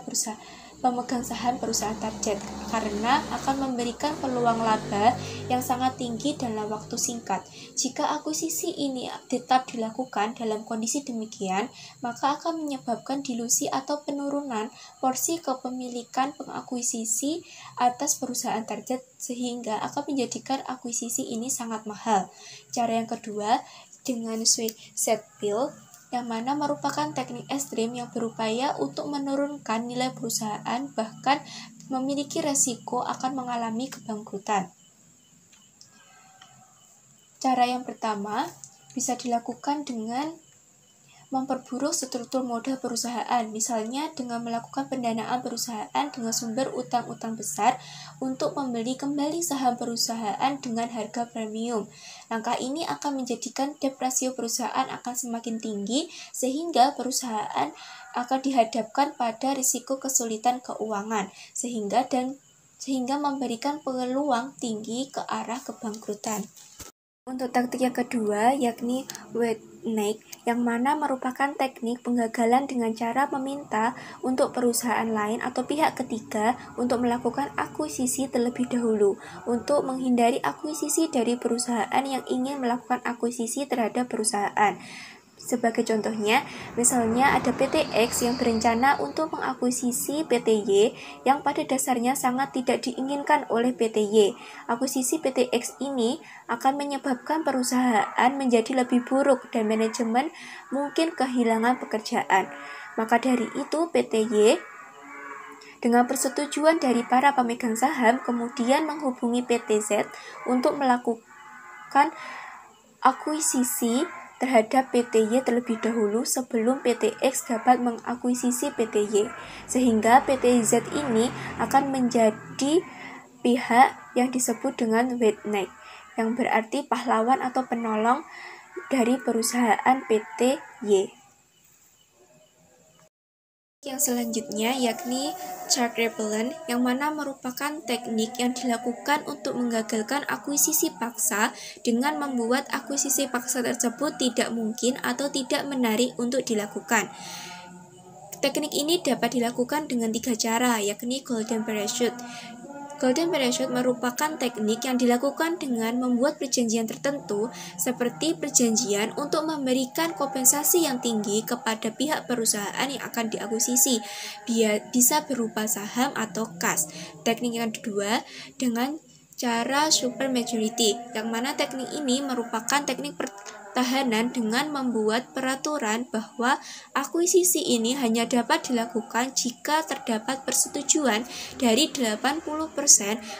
S4: pemegang saham perusahaan target karena akan memberikan peluang laba yang sangat tinggi dalam waktu singkat. Jika akuisisi ini tetap dilakukan dalam kondisi demikian, maka akan menyebabkan dilusi atau penurunan porsi kepemilikan pengakuisisi atas perusahaan target sehingga akan menjadikan akuisisi ini sangat mahal. Cara yang kedua, dengan suicide pill, yang mana merupakan teknik ekstrim yang berupaya untuk menurunkan nilai perusahaan bahkan memiliki resiko akan mengalami kebangkrutan. Cara yang pertama bisa dilakukan dengan memperburuk struktur modal perusahaan, misalnya dengan melakukan pendanaan perusahaan dengan sumber utang-utang besar untuk membeli kembali saham perusahaan dengan harga premium. Langkah ini akan menjadikan debt ratio perusahaan akan semakin tinggi sehingga perusahaan akan dihadapkan pada risiko kesulitan keuangan sehingga memberikan peluang tinggi ke arah kebangkrutan. Untuk taktik yang kedua, yakni wet neck, yang mana merupakan teknik penggagalan dengan cara meminta untuk perusahaan lain atau pihak ketiga untuk melakukan akuisisi terlebih dahulu, untuk menghindari akuisisi dari perusahaan yang ingin melakukan akuisisi terhadap perusahaan. Sebagai contohnya, misalnya ada PT X yang berencana untuk mengakuisisi PT Y yang pada dasarnya sangat tidak diinginkan oleh PT Y. Akuisisi PT X ini akan menyebabkan perusahaan menjadi lebih buruk dan manajemen mungkin kehilangan pekerjaan. Maka dari itu PT Y dengan persetujuan dari para pemegang saham kemudian menghubungi PT Z untuk melakukan akuisisi terhadap PT Y terlebih dahulu sebelum PT X dapat mengakuisisi PT Y, sehingga PT Z ini akan menjadi pihak yang disebut dengan wet neck, yang berarti pahlawan atau penolong dari perusahaan PT Y. Yang selanjutnya yakni chart repellent, yang mana merupakan teknik yang dilakukan untuk menggagalkan akuisisi paksa dengan membuat akuisisi paksa tersebut tidak mungkin atau tidak menarik untuk dilakukan. Teknik ini dapat dilakukan dengan 3 cara, yakni golden parachute. Golden parachute merupakan teknik yang dilakukan dengan membuat perjanjian tertentu seperti perjanjian untuk memberikan kompensasi yang tinggi kepada pihak perusahaan yang akan diakuisisi, bisa berupa saham atau kas. Teknik yang kedua dengan cara super majority, yang mana teknik ini merupakan teknik pertahanan dengan membuat peraturan bahwa akuisisi ini hanya dapat dilakukan jika terdapat persetujuan dari 80%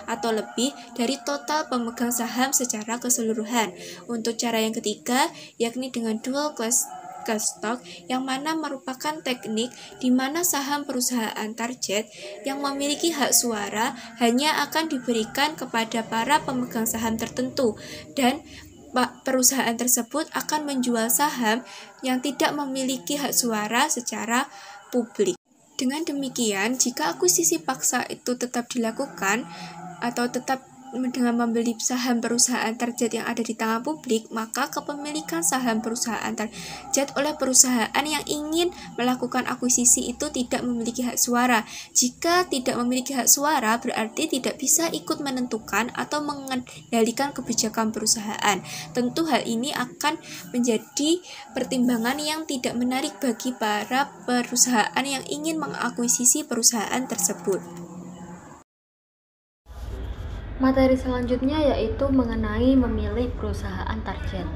S4: atau lebih dari total pemegang saham secara keseluruhan. Untuk cara yang ketiga, yakni dengan dual class stock, yang mana merupakan teknik di mana saham perusahaan target yang memiliki hak suara hanya akan diberikan kepada para pemegang saham tertentu dan perusahaan tersebut akan menjual saham yang tidak memiliki hak suara secara publik. Dengan demikian, jika akuisisi paksa itu tetap dilakukan atau tetap dengan membeli saham perusahaan target yang ada di tangan publik, maka kepemilikan saham perusahaan target oleh perusahaan yang ingin melakukan akuisisi itu tidak memiliki hak suara. Jika tidak memiliki hak suara, berarti tidak bisa ikut menentukan atau mengendalikan kebijakan perusahaan. Tentu hal ini akan menjadi pertimbangan yang tidak menarik bagi para perusahaan yang ingin mengakuisisi perusahaan tersebut.
S5: Materi selanjutnya yaitu mengenai memilih perusahaan target.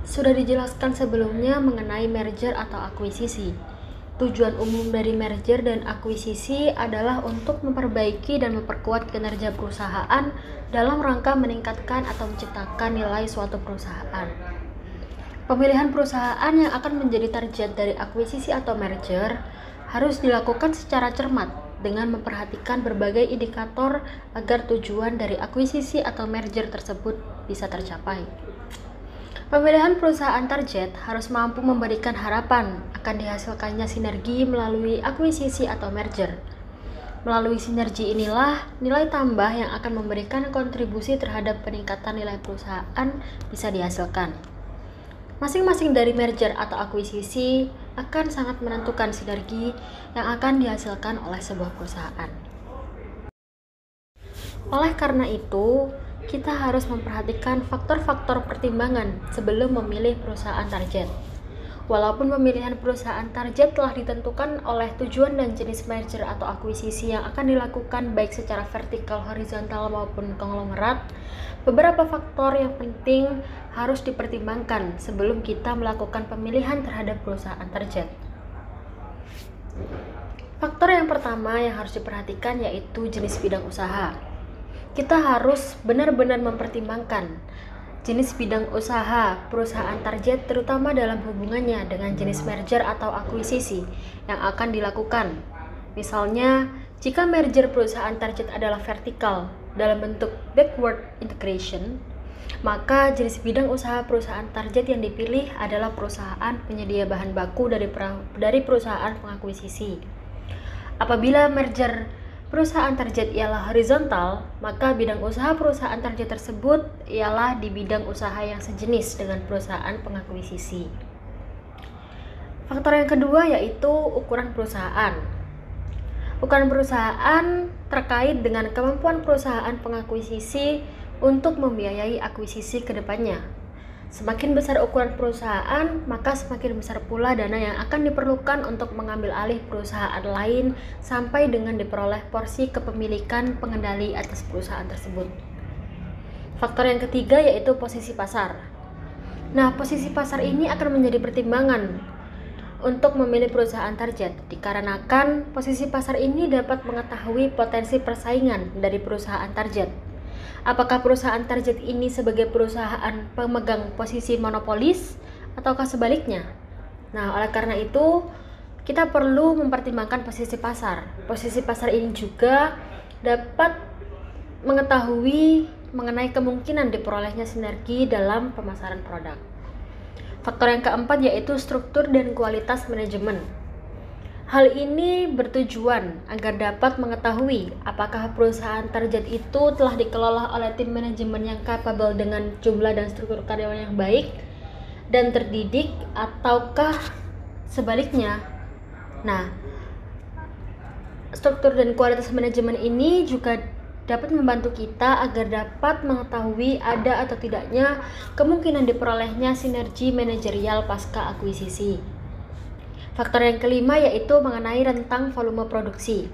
S5: Sudah dijelaskan sebelumnya mengenai merger atau akuisisi. Tujuan umum dari merger dan akuisisi adalah untuk memperbaiki dan memperkuat kinerja perusahaan dalam rangka meningkatkan atau menciptakan nilai suatu perusahaan. Pemilihan perusahaan yang akan menjadi target dari akuisisi atau merger harus dilakukan secara cermat dengan memperhatikan berbagai indikator agar tujuan dari akuisisi atau merger tersebut bisa tercapai. Pemilihan perusahaan target harus mampu memberikan harapan akan dihasilkannya sinergi melalui akuisisi atau merger. Melalui sinergi inilah nilai tambah yang akan memberikan kontribusi terhadap peningkatan nilai perusahaan bisa dihasilkan. Masing-masing dari merger atau akuisisi akan sangat menentukan sinergi yang akan dihasilkan oleh sebuah perusahaan. Oleh karena itu, kita harus memperhatikan faktor-faktor pertimbangan sebelum memilih perusahaan target. Walaupun pemilihan perusahaan target telah ditentukan oleh tujuan dan jenis merger atau akuisisi yang akan dilakukan baik secara vertikal, horizontal maupun konglomerat, beberapa faktor yang penting harus dipertimbangkan sebelum kita melakukan pemilihan terhadap perusahaan target. Faktor yang pertama yang harus diperhatikan yaitu jenis bidang usaha. Kita harus benar-benar mempertimbangkan jenis bidang usaha perusahaan target, terutama dalam hubungannya dengan jenis merger atau akuisisi yang akan dilakukan. Misalnya, jika merger perusahaan target adalah vertikal dalam bentuk backward integration, maka jenis bidang usaha perusahaan target yang dipilih adalah perusahaan penyedia bahan baku dari perusahaan pengakuisisi. Apabila merger perusahaan target ialah horizontal, maka bidang usaha perusahaan target tersebut ialah di bidang usaha yang sejenis dengan perusahaan pengakuisisi. Faktor yang kedua yaitu ukuran perusahaan. Ukuran perusahaan terkait dengan kemampuan perusahaan pengakuisisi untuk membiayai akuisisi ke depannya. Semakin besar ukuran perusahaan, maka semakin besar pula dana yang akan diperlukan untuk mengambil alih perusahaan lain sampai dengan diperoleh porsi kepemilikan pengendali atas perusahaan tersebut. Faktor yang ketiga yaitu posisi pasar. Nah, posisi pasar ini akan menjadi pertimbangan untuk memilih perusahaan target, dikarenakan posisi pasar ini dapat mengetahui potensi persaingan dari perusahaan target. Apakah perusahaan target ini sebagai perusahaan pemegang posisi monopolis ataukah sebaliknya? Nah, oleh karena itu kita perlu mempertimbangkan posisi pasar. Posisi pasar ini juga dapat mengetahui mengenai kemungkinan diperolehnya sinergi dalam pemasaran produk. Faktor yang keempat yaitu struktur dan kualitas manajemen. Hal ini bertujuan agar dapat mengetahui apakah perusahaan target itu telah dikelola oleh tim manajemen yang kapabel dengan jumlah dan struktur karyawan yang baik dan terdidik ataukah sebaliknya. Nah, struktur dan kualitas manajemen ini juga dapat membantu kita agar dapat mengetahui ada atau tidaknya kemungkinan diperolehnya sinergi manajerial pasca akuisisi. Faktor yang kelima yaitu mengenai rentang volume produksi.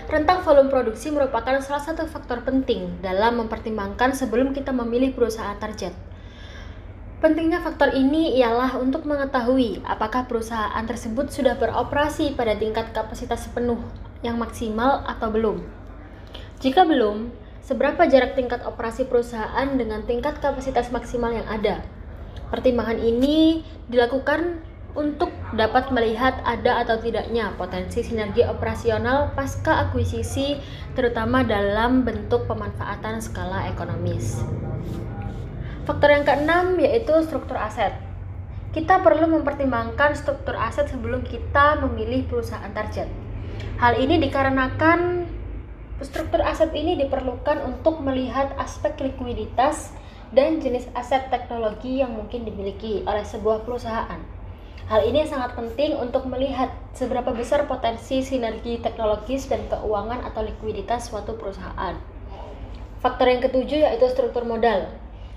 S5: Rentang volume produksi merupakan salah satu faktor penting dalam mempertimbangkan sebelum kita memilih perusahaan target. Pentingnya faktor ini ialah untuk mengetahui apakah perusahaan tersebut sudah beroperasi pada tingkat kapasitas penuh yang maksimal atau belum. Jika belum, seberapa jarak tingkat operasi perusahaan dengan tingkat kapasitas maksimal yang ada. Pertimbangan ini dilakukan untuk dapat melihat ada atau tidaknya potensi sinergi operasional pasca akuisisi, terutama dalam bentuk pemanfaatan skala ekonomis. Faktor yang keenam yaitu struktur aset. kita perlu mempertimbangkan struktur aset sebelum kita memilih perusahaan target. Hal ini dikarenakan struktur aset ini diperlukan untuk melihat aspek likuiditas dan jenis aset teknologi yang mungkin dimiliki oleh sebuah perusahaan. Hal ini sangat penting untuk melihat seberapa besar potensi sinergi teknologis dan keuangan atau likuiditas suatu perusahaan. Faktor yang ketujuh yaitu struktur modal.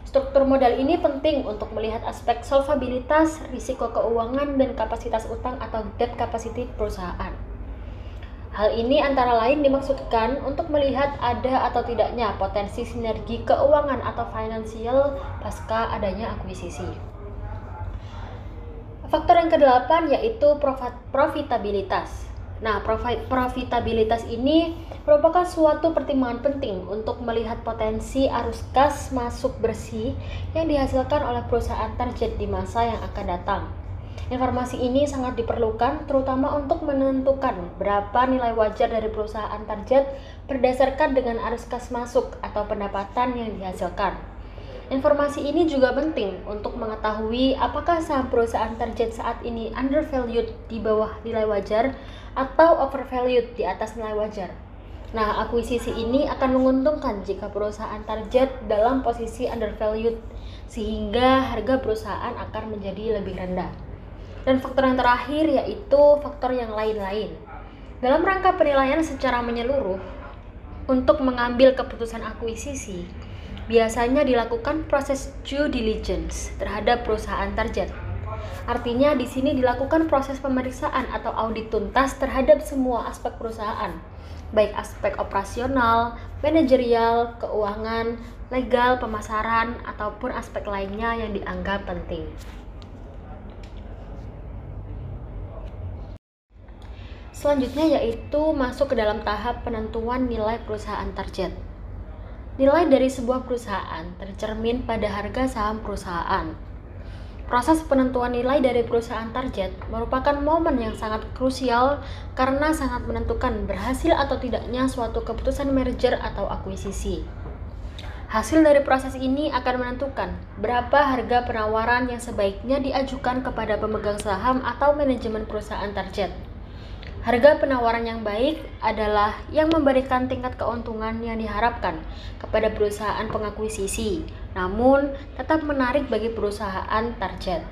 S5: Struktur modal ini penting untuk melihat aspek solvabilitas, risiko keuangan, dan kapasitas utang atau debt capacity perusahaan. Hal ini antara lain dimaksudkan untuk melihat ada atau tidaknya potensi sinergi keuangan atau finansial pasca adanya akuisisi. Faktor yang ke-8 yaitu profitabilitas. Nah, profitabilitas ini merupakan suatu pertimbangan penting untuk melihat potensi arus kas masuk bersih yang dihasilkan oleh perusahaan target di masa yang akan datang. Informasi ini sangat diperlukan terutama untuk menentukan berapa nilai wajar dari perusahaan target berdasarkan dengan arus kas masuk atau pendapatan yang dihasilkan. Informasi ini juga penting untuk mengetahui apakah saham perusahaan target saat ini undervalued di bawah nilai wajar atau overvalued di atas nilai wajar. Nah, akuisisi ini akan menguntungkan jika perusahaan target dalam posisi undervalued sehingga harga perusahaan akan menjadi lebih rendah. Dan faktor yang terakhir yaitu faktor yang lain-lain. Dalam rangka penilaian secara menyeluruh untuk mengambil keputusan akuisisi, biasanya dilakukan proses due diligence terhadap perusahaan target. Artinya di sini dilakukan proses pemeriksaan atau audit tuntas terhadap semua aspek perusahaan, baik aspek operasional, manajerial, keuangan, legal, pemasaran, ataupun aspek lainnya yang dianggap penting. Selanjutnya yaitu masuk ke dalam tahap penentuan nilai perusahaan target. Nilai dari sebuah perusahaan tercermin pada harga saham perusahaan. Proses penentuan nilai dari perusahaan target merupakan momen yang sangat krusial karena sangat menentukan berhasil atau tidaknya suatu keputusan merger atau akuisisi. Hasil dari proses ini akan menentukan berapa harga penawaran yang sebaiknya diajukan kepada pemegang saham atau manajemen perusahaan target. Harga penawaran yang baik adalah yang memberikan tingkat keuntungan yang diharapkan kepada perusahaan pengakuisisi, namun tetap menarik bagi perusahaan target.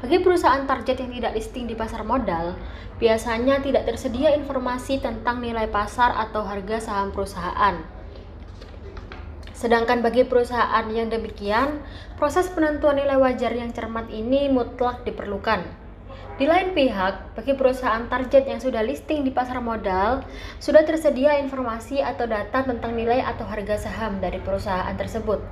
S5: Bagi perusahaan target yang tidak listing di pasar modal, biasanya tidak tersedia informasi tentang nilai pasar atau harga saham perusahaan. Sedangkan bagi perusahaan yang demikian, proses penentuan nilai wajar yang cermat ini mutlak diperlukan. Di lain pihak, bagi perusahaan target yang sudah listing di pasar modal, sudah tersedia informasi atau data tentang nilai atau harga saham dari perusahaan tersebut.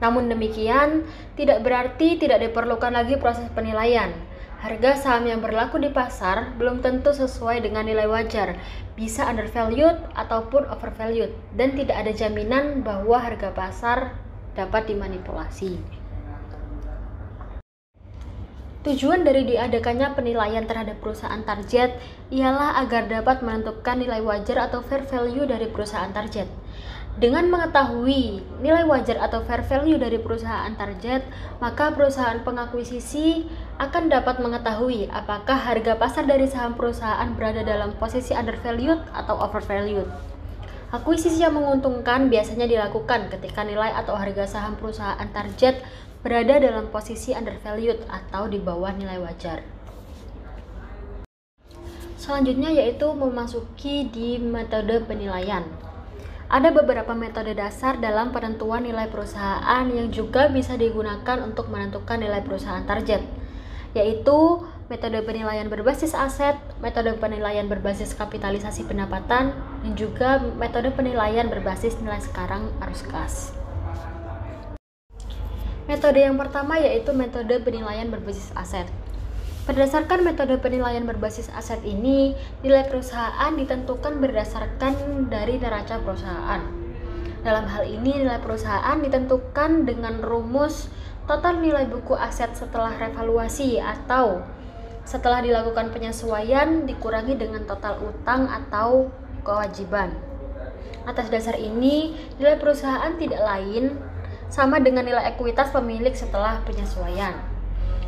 S5: Namun demikian, tidak berarti tidak diperlukan lagi proses penilaian. Harga saham yang berlaku di pasar belum tentu sesuai dengan nilai wajar, bisa undervalued ataupun overvalued, dan tidak ada jaminan bahwa harga pasar dapat dimanipulasi. Tujuan dari diadakannya penilaian terhadap perusahaan target ialah agar dapat menentukan nilai wajar atau fair value dari perusahaan target. Dengan mengetahui nilai wajar atau fair value dari perusahaan target, maka perusahaan pengakuisisi akan dapat mengetahui apakah harga pasar dari saham perusahaan berada dalam posisi undervalued atau overvalued. Akuisisi yang menguntungkan biasanya dilakukan ketika nilai atau harga saham perusahaan target berada dalam posisi undervalued atau di bawah nilai wajar. Selanjutnya yaitu memasuki di metode penilaian. Ada beberapa metode dasar dalam penentuan nilai perusahaan yang juga bisa digunakan untuk menentukan nilai perusahaan target, yaitu metode penilaian berbasis aset, metode penilaian berbasis kapitalisasi pendapatan, dan juga metode penilaian berbasis nilai sekarang arus kas. Metode yang pertama yaitu metode penilaian berbasis aset. Berdasarkan metode penilaian berbasis aset ini, nilai perusahaan ditentukan berdasarkan dari neraca perusahaan. Dalam hal ini, nilai perusahaan ditentukan dengan rumus total nilai buku aset setelah revaluasi atau setelah dilakukan penyesuaian dikurangi dengan total utang atau kewajiban. Atas dasar ini, nilai perusahaan tidak lain sama dengan nilai ekuitas pemilik setelah penyesuaian.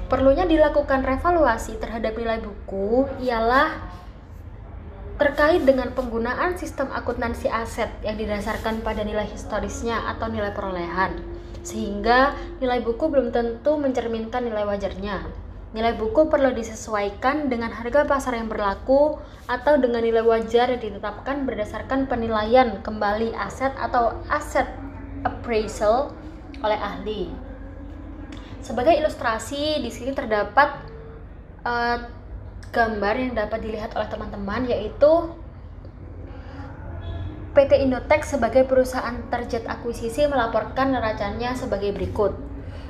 S5: Perlunya dilakukan revaluasi terhadap nilai buku ialah terkait dengan penggunaan sistem akuntansi aset yang didasarkan pada nilai historisnya atau nilai perolehan, sehingga nilai buku belum tentu mencerminkan nilai wajarnya. Nilai buku perlu disesuaikan dengan harga pasar yang berlaku atau dengan nilai wajar yang ditetapkan berdasarkan penilaian kembali aset atau asset appraisal oleh ahli. Sebagai ilustrasi, di sini terdapat gambar yang dapat dilihat oleh teman-teman, yaitu PT Indotex sebagai perusahaan target akuisisi melaporkan neracanya sebagai berikut.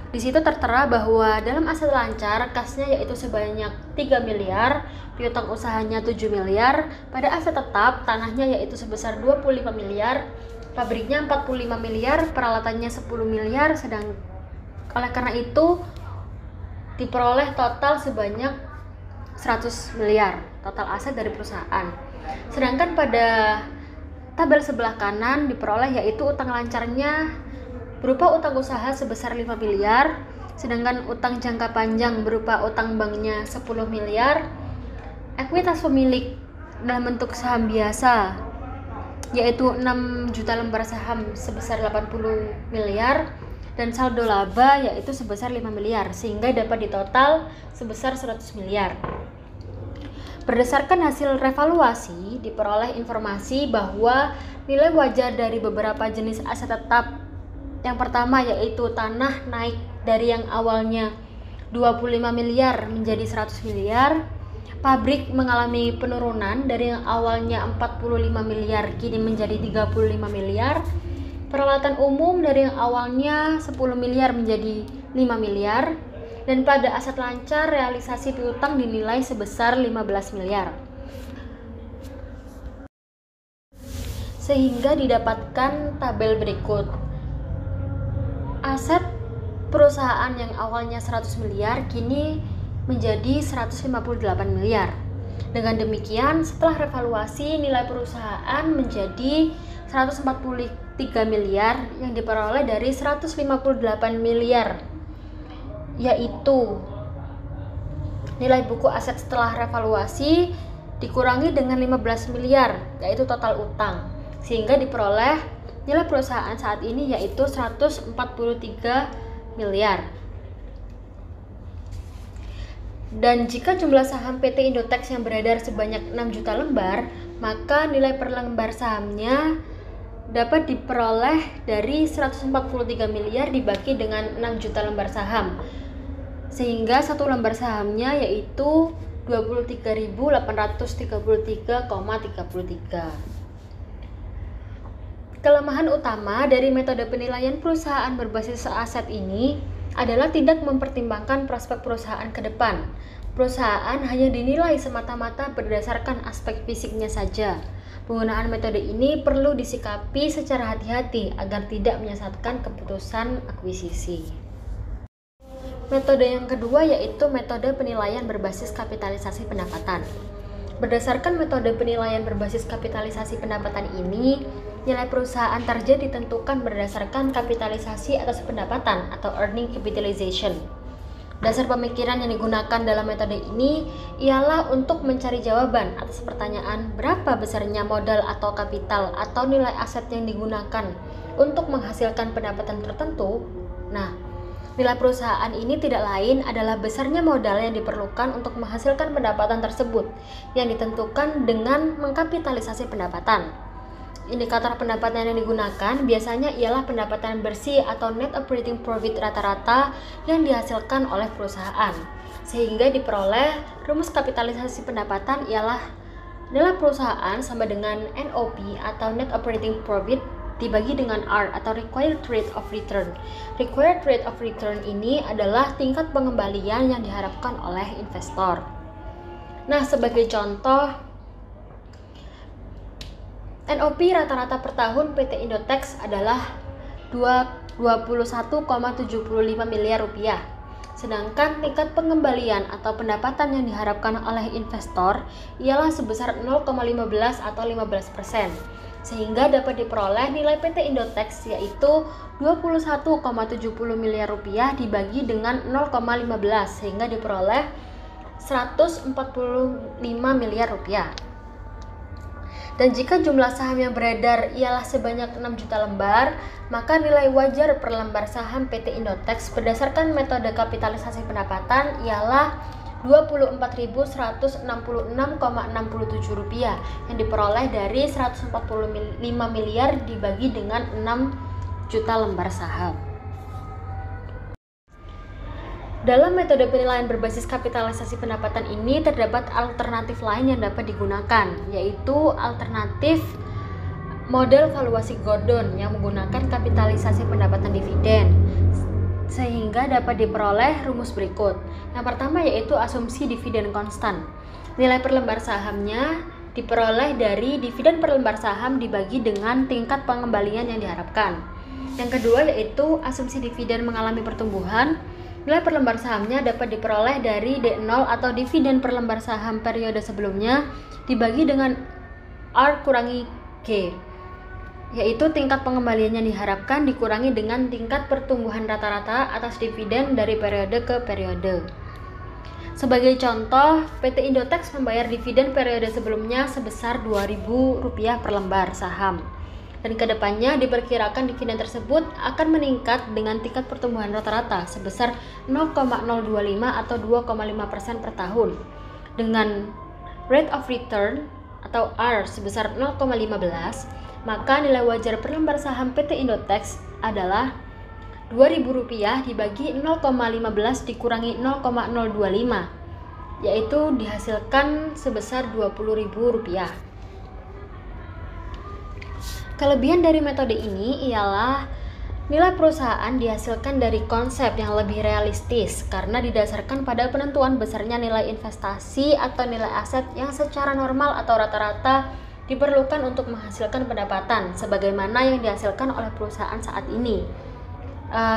S5: Di situ tertera bahwa dalam aset lancar, kasnya yaitu sebanyak 3 miliar, piutang usahanya 7 miliar, pada aset tetap tanahnya yaitu sebesar 25 miliar, pabriknya 45 miliar, peralatannya 10 miliar, oleh karena itu diperoleh total sebanyak 100 miliar total aset dari perusahaan. Sedangkan pada tabel sebelah kanan diperoleh yaitu utang lancarnya berupa utang usaha sebesar 5 miliar, sedangkan utang jangka panjang berupa utang banknya 10 miliar, ekuitas pemilik dalam bentuk saham biasa yaitu 6 juta lembar saham sebesar 80 miliar, dan saldo laba yaitu sebesar 5 miliar, sehingga dapat ditotal sebesar 100 miliar. Berdasarkan hasil revaluasi, diperoleh informasi bahwa nilai wajar dari beberapa jenis aset tetap. Yang pertama yaitu tanah naik dari yang awalnya 25 miliar menjadi 100 miliar. Pabrik mengalami penurunan dari yang awalnya 45 miliar kini menjadi 35 miliar. Peralatan umum dari yang awalnya 10 miliar menjadi 5 miliar, dan pada aset lancar realisasi piutang dinilai sebesar 15 miliar. Sehingga didapatkan tabel berikut. Aset perusahaan yang awalnya 100 miliar kini menjadi 158 miliar. Dengan demikian, setelah revaluasi nilai perusahaan menjadi 143 miliar yang diperoleh dari 158 miliar, yaitu nilai buku aset setelah revaluasi dikurangi dengan 15 miliar, yaitu total utang, sehingga diperoleh nilai perusahaan saat ini yaitu 143 miliar. Dan jika jumlah saham PT Indotex yang beredar sebanyak 6 juta lembar, maka nilai per lembar sahamnya dapat diperoleh dari 143 miliar dibagi dengan 6 juta lembar saham, sehingga satu lembar sahamnya yaitu 23.833,33. Kelemahan utama dari metode penilaian perusahaan berbasis aset ini adalah tidak mempertimbangkan prospek perusahaan ke depan. Perusahaan hanya dinilai semata-mata berdasarkan aspek fisiknya saja. Penggunaan metode ini perlu disikapi secara hati-hati agar tidak menyesatkan keputusan akuisisi. Metode yang kedua yaitu metode penilaian berbasis kapitalisasi pendapatan. Berdasarkan metode penilaian berbasis kapitalisasi pendapatan ini, nilai perusahaan target ditentukan berdasarkan kapitalisasi atas pendapatan atau earning capitalization. Dasar pemikiran yang digunakan dalam metode ini ialah untuk mencari jawaban atas pertanyaan berapa besarnya modal atau kapital atau nilai aset yang digunakan untuk menghasilkan pendapatan tertentu. Nah, nilai perusahaan ini tidak lain adalah besarnya modal yang diperlukan untuk menghasilkan pendapatan tersebut yang ditentukan dengan mengkapitalisasi pendapatan. Indikator pendapatan yang digunakan biasanya ialah pendapatan bersih atau net operating profit rata-rata yang dihasilkan oleh perusahaan. Sehingga diperoleh rumus kapitalisasi pendapatan ialah nilai perusahaan sama dengan NOP atau net operating profit dibagi dengan R atau required rate of return. Required rate of return ini adalah tingkat pengembalian yang diharapkan oleh investor. Nah, sebagai contoh, NOP rata-rata per tahun PT Indotex adalah 21,75 miliar rupiah. Sedangkan tingkat pengembalian atau pendapatan yang diharapkan oleh investor ialah sebesar 0,15 atau 15%. sehingga dapat diperoleh nilai PT Indotex yaitu 21,70 miliar rupiah dibagi dengan 0,15 sehingga diperoleh 145 miliar rupiah. Dan jika jumlah saham yang beredar ialah sebanyak 6 juta lembar, maka nilai wajar per lembar saham PT Indotex berdasarkan metode kapitalisasi pendapatan ialah Rp24.166,67 yang diperoleh dari 145 miliar dibagi dengan 6 juta lembar saham. Dalam metode penilaian berbasis kapitalisasi pendapatan ini terdapat alternatif lain yang dapat digunakan, yaitu alternatif model valuasi Gordon yang menggunakan kapitalisasi pendapatan dividen, sehingga dapat diperoleh rumus berikut. Yang pertama yaitu asumsi dividen konstan. Nilai per lembar sahamnya diperoleh dari dividen per lembar saham dibagi dengan tingkat pengembalian yang diharapkan. Yang kedua yaitu asumsi dividen mengalami pertumbuhan. Nilai per lembar sahamnya dapat diperoleh dari D0 atau dividen per lembar saham periode sebelumnya dibagi dengan R kurangi G, yaitu tingkat pengembalian yang diharapkan dikurangi dengan tingkat pertumbuhan rata-rata atas dividen dari periode ke periode. Sebagai contoh, PT Indotex membayar dividen periode sebelumnya sebesar Rp2.000 per lembar saham. Dan kedepannya diperkirakan dividen tersebut akan meningkat dengan tingkat pertumbuhan rata-rata sebesar 0,025 atau 2,5% per tahun dengan rate of return atau R sebesar 0,15, maka nilai wajar per lembar saham PT Indotex adalah Rp2.000 dibagi 0,15 dikurangi 0,025, yaitu dihasilkan sebesar Rp20.000. Kelebihan dari metode ini ialah nilai perusahaan dihasilkan dari konsep yang lebih realistis karena didasarkan pada penentuan besarnya nilai investasi atau nilai aset yang secara normal atau rata-rata diperlukan untuk menghasilkan pendapatan sebagaimana yang dihasilkan oleh perusahaan saat ini.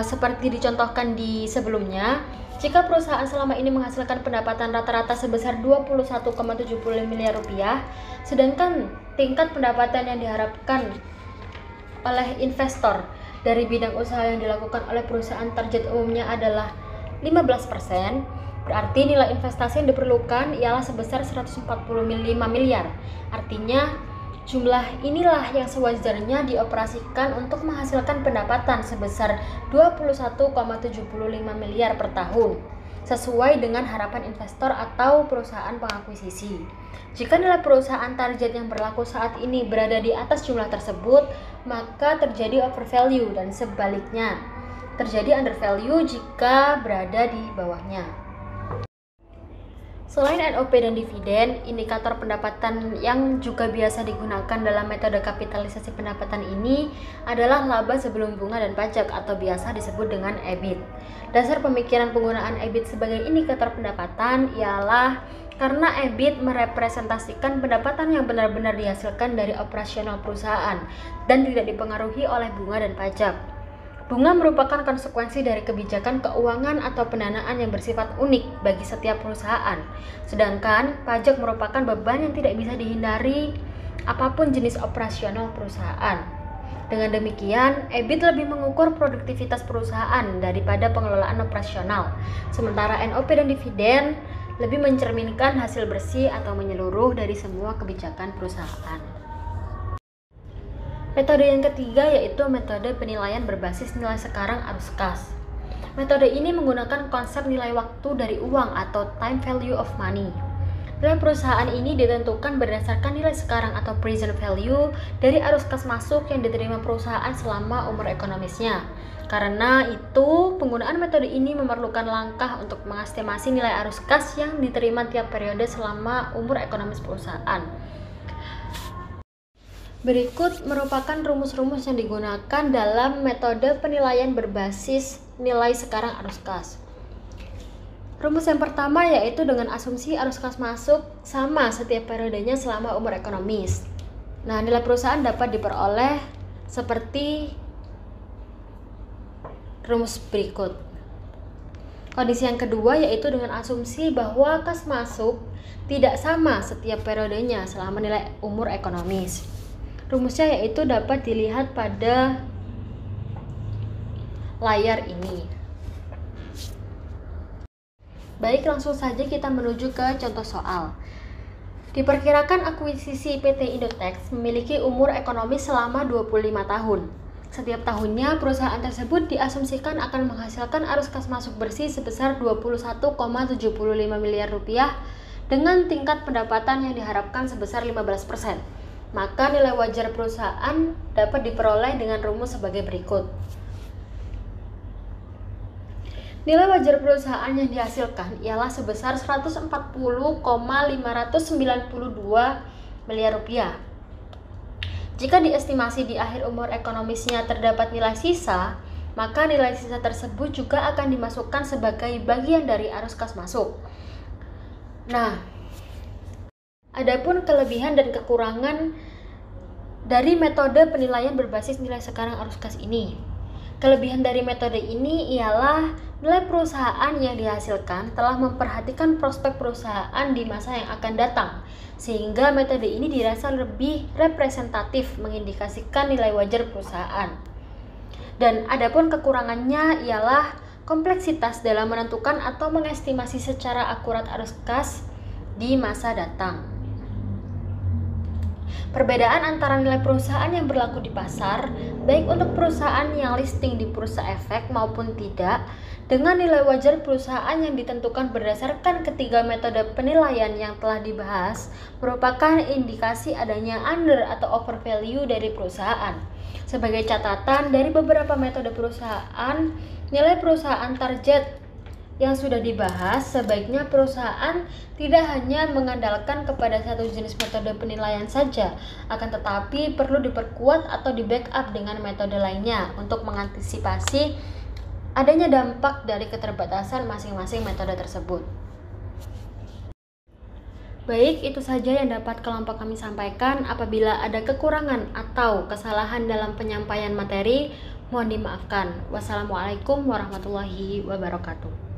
S5: Seperti dicontohkan di sebelumnya, jika perusahaan selama ini menghasilkan pendapatan rata-rata sebesar Rp21,70 miliar, sedangkan tingkat pendapatan yang diharapkan oleh investor dari bidang usaha yang dilakukan oleh perusahaan target umumnya adalah 15%, berarti nilai investasi yang diperlukan ialah sebesar 145 miliar. Artinya, jumlah inilah yang sewajarnya dioperasikan untuk menghasilkan pendapatan sebesar 21,75 miliar per tahun, sesuai dengan harapan investor atau perusahaan pengakuisisi. Jika nilai perusahaan target yang berlaku saat ini berada di atas jumlah tersebut, maka terjadi overvalue dan sebaliknya, terjadi undervalue jika berada di bawahnya. Selain NOP dan dividen, indikator pendapatan yang juga biasa digunakan dalam metode kapitalisasi pendapatan ini adalah laba sebelum bunga dan pajak atau biasa disebut dengan EBIT. Dasar pemikiran penggunaan EBIT sebagai indikator pendapatan ialah karena EBIT merepresentasikan pendapatan yang benar-benar dihasilkan dari operasional perusahaan dan tidak dipengaruhi oleh bunga dan pajak. Bunga merupakan konsekuensi dari kebijakan keuangan atau pendanaan yang bersifat unik bagi setiap perusahaan, sedangkan pajak merupakan beban yang tidak bisa dihindari apapun jenis operasional perusahaan. Dengan demikian, EBIT lebih mengukur produktivitas perusahaan daripada pengelolaan operasional, sementara NOP dan dividen lebih mencerminkan hasil bersih atau menyeluruh dari semua kebijakan perusahaan. Metode yang ketiga yaitu metode penilaian berbasis nilai sekarang arus kas. Metode ini menggunakan konsep nilai waktu dari uang atau time value of money. Nilai perusahaan ini ditentukan berdasarkan nilai sekarang atau present value dari arus kas masuk yang diterima perusahaan selama umur ekonomisnya. Karena itu, penggunaan metode ini memerlukan langkah untuk mengestimasi nilai arus kas yang diterima tiap periode selama umur ekonomis perusahaan. Berikut merupakan rumus-rumus yang digunakan dalam metode penilaian berbasis nilai sekarang arus kas. Rumus yang pertama yaitu dengan asumsi arus kas masuk sama setiap periodenya selama umur ekonomis. Nah, nilai perusahaan dapat diperoleh seperti rumus berikut. Kondisi yang kedua yaitu dengan asumsi bahwa kas masuk tidak sama setiap periodenya selama nilai umur ekonomis. Rumusnya yaitu dapat dilihat pada layar ini. Baik, langsung saja kita menuju ke contoh soal. Diperkirakan akuisisi PT Indotex memiliki umur ekonomis selama 25 tahun. Setiap tahunnya, perusahaan tersebut diasumsikan akan menghasilkan arus kas masuk bersih sebesar 21,75 miliar rupiah dengan tingkat pendapatan yang diharapkan sebesar 15%. Maka nilai wajar perusahaan dapat diperoleh dengan rumus sebagai berikut. Nilai wajar perusahaan yang dihasilkan ialah sebesar 140,592 miliar rupiah. Jika diestimasi di akhir umur ekonomisnya terdapat nilai sisa, maka nilai sisa tersebut juga akan dimasukkan sebagai bagian dari arus kas masuk. Nah, adapun kelebihan dan kekurangan dari metode penilaian berbasis nilai sekarang arus kas ini. Kelebihan dari metode ini ialah nilai perusahaan yang dihasilkan telah memperhatikan prospek perusahaan di masa yang akan datang, sehingga metode ini dirasa lebih representatif mengindikasikan nilai wajar perusahaan. Dan adapun kekurangannya ialah kompleksitas dalam menentukan atau mengestimasi secara akurat arus kas di masa datang. Perbedaan antara nilai perusahaan yang berlaku di pasar, baik untuk perusahaan yang listing di Bursa Efek maupun tidak, dengan nilai wajar perusahaan yang ditentukan berdasarkan ketiga metode penilaian yang telah dibahas, merupakan indikasi adanya under atau over value dari perusahaan. Sebagai catatan, dari beberapa metode perusahaan, nilai perusahaan target yang sudah dibahas, sebaiknya perusahaan tidak hanya mengandalkan kepada satu jenis metode penilaian saja, akan tetapi perlu diperkuat atau di backup dengan metode lainnya untuk mengantisipasi adanya dampak dari keterbatasan masing-masing metode tersebut. Baik, itu saja yang dapat kelompok kami sampaikan. Apabila ada kekurangan atau kesalahan dalam penyampaian materi, mohon dimaafkan. Wassalamualaikum warahmatullahi wabarakatuh.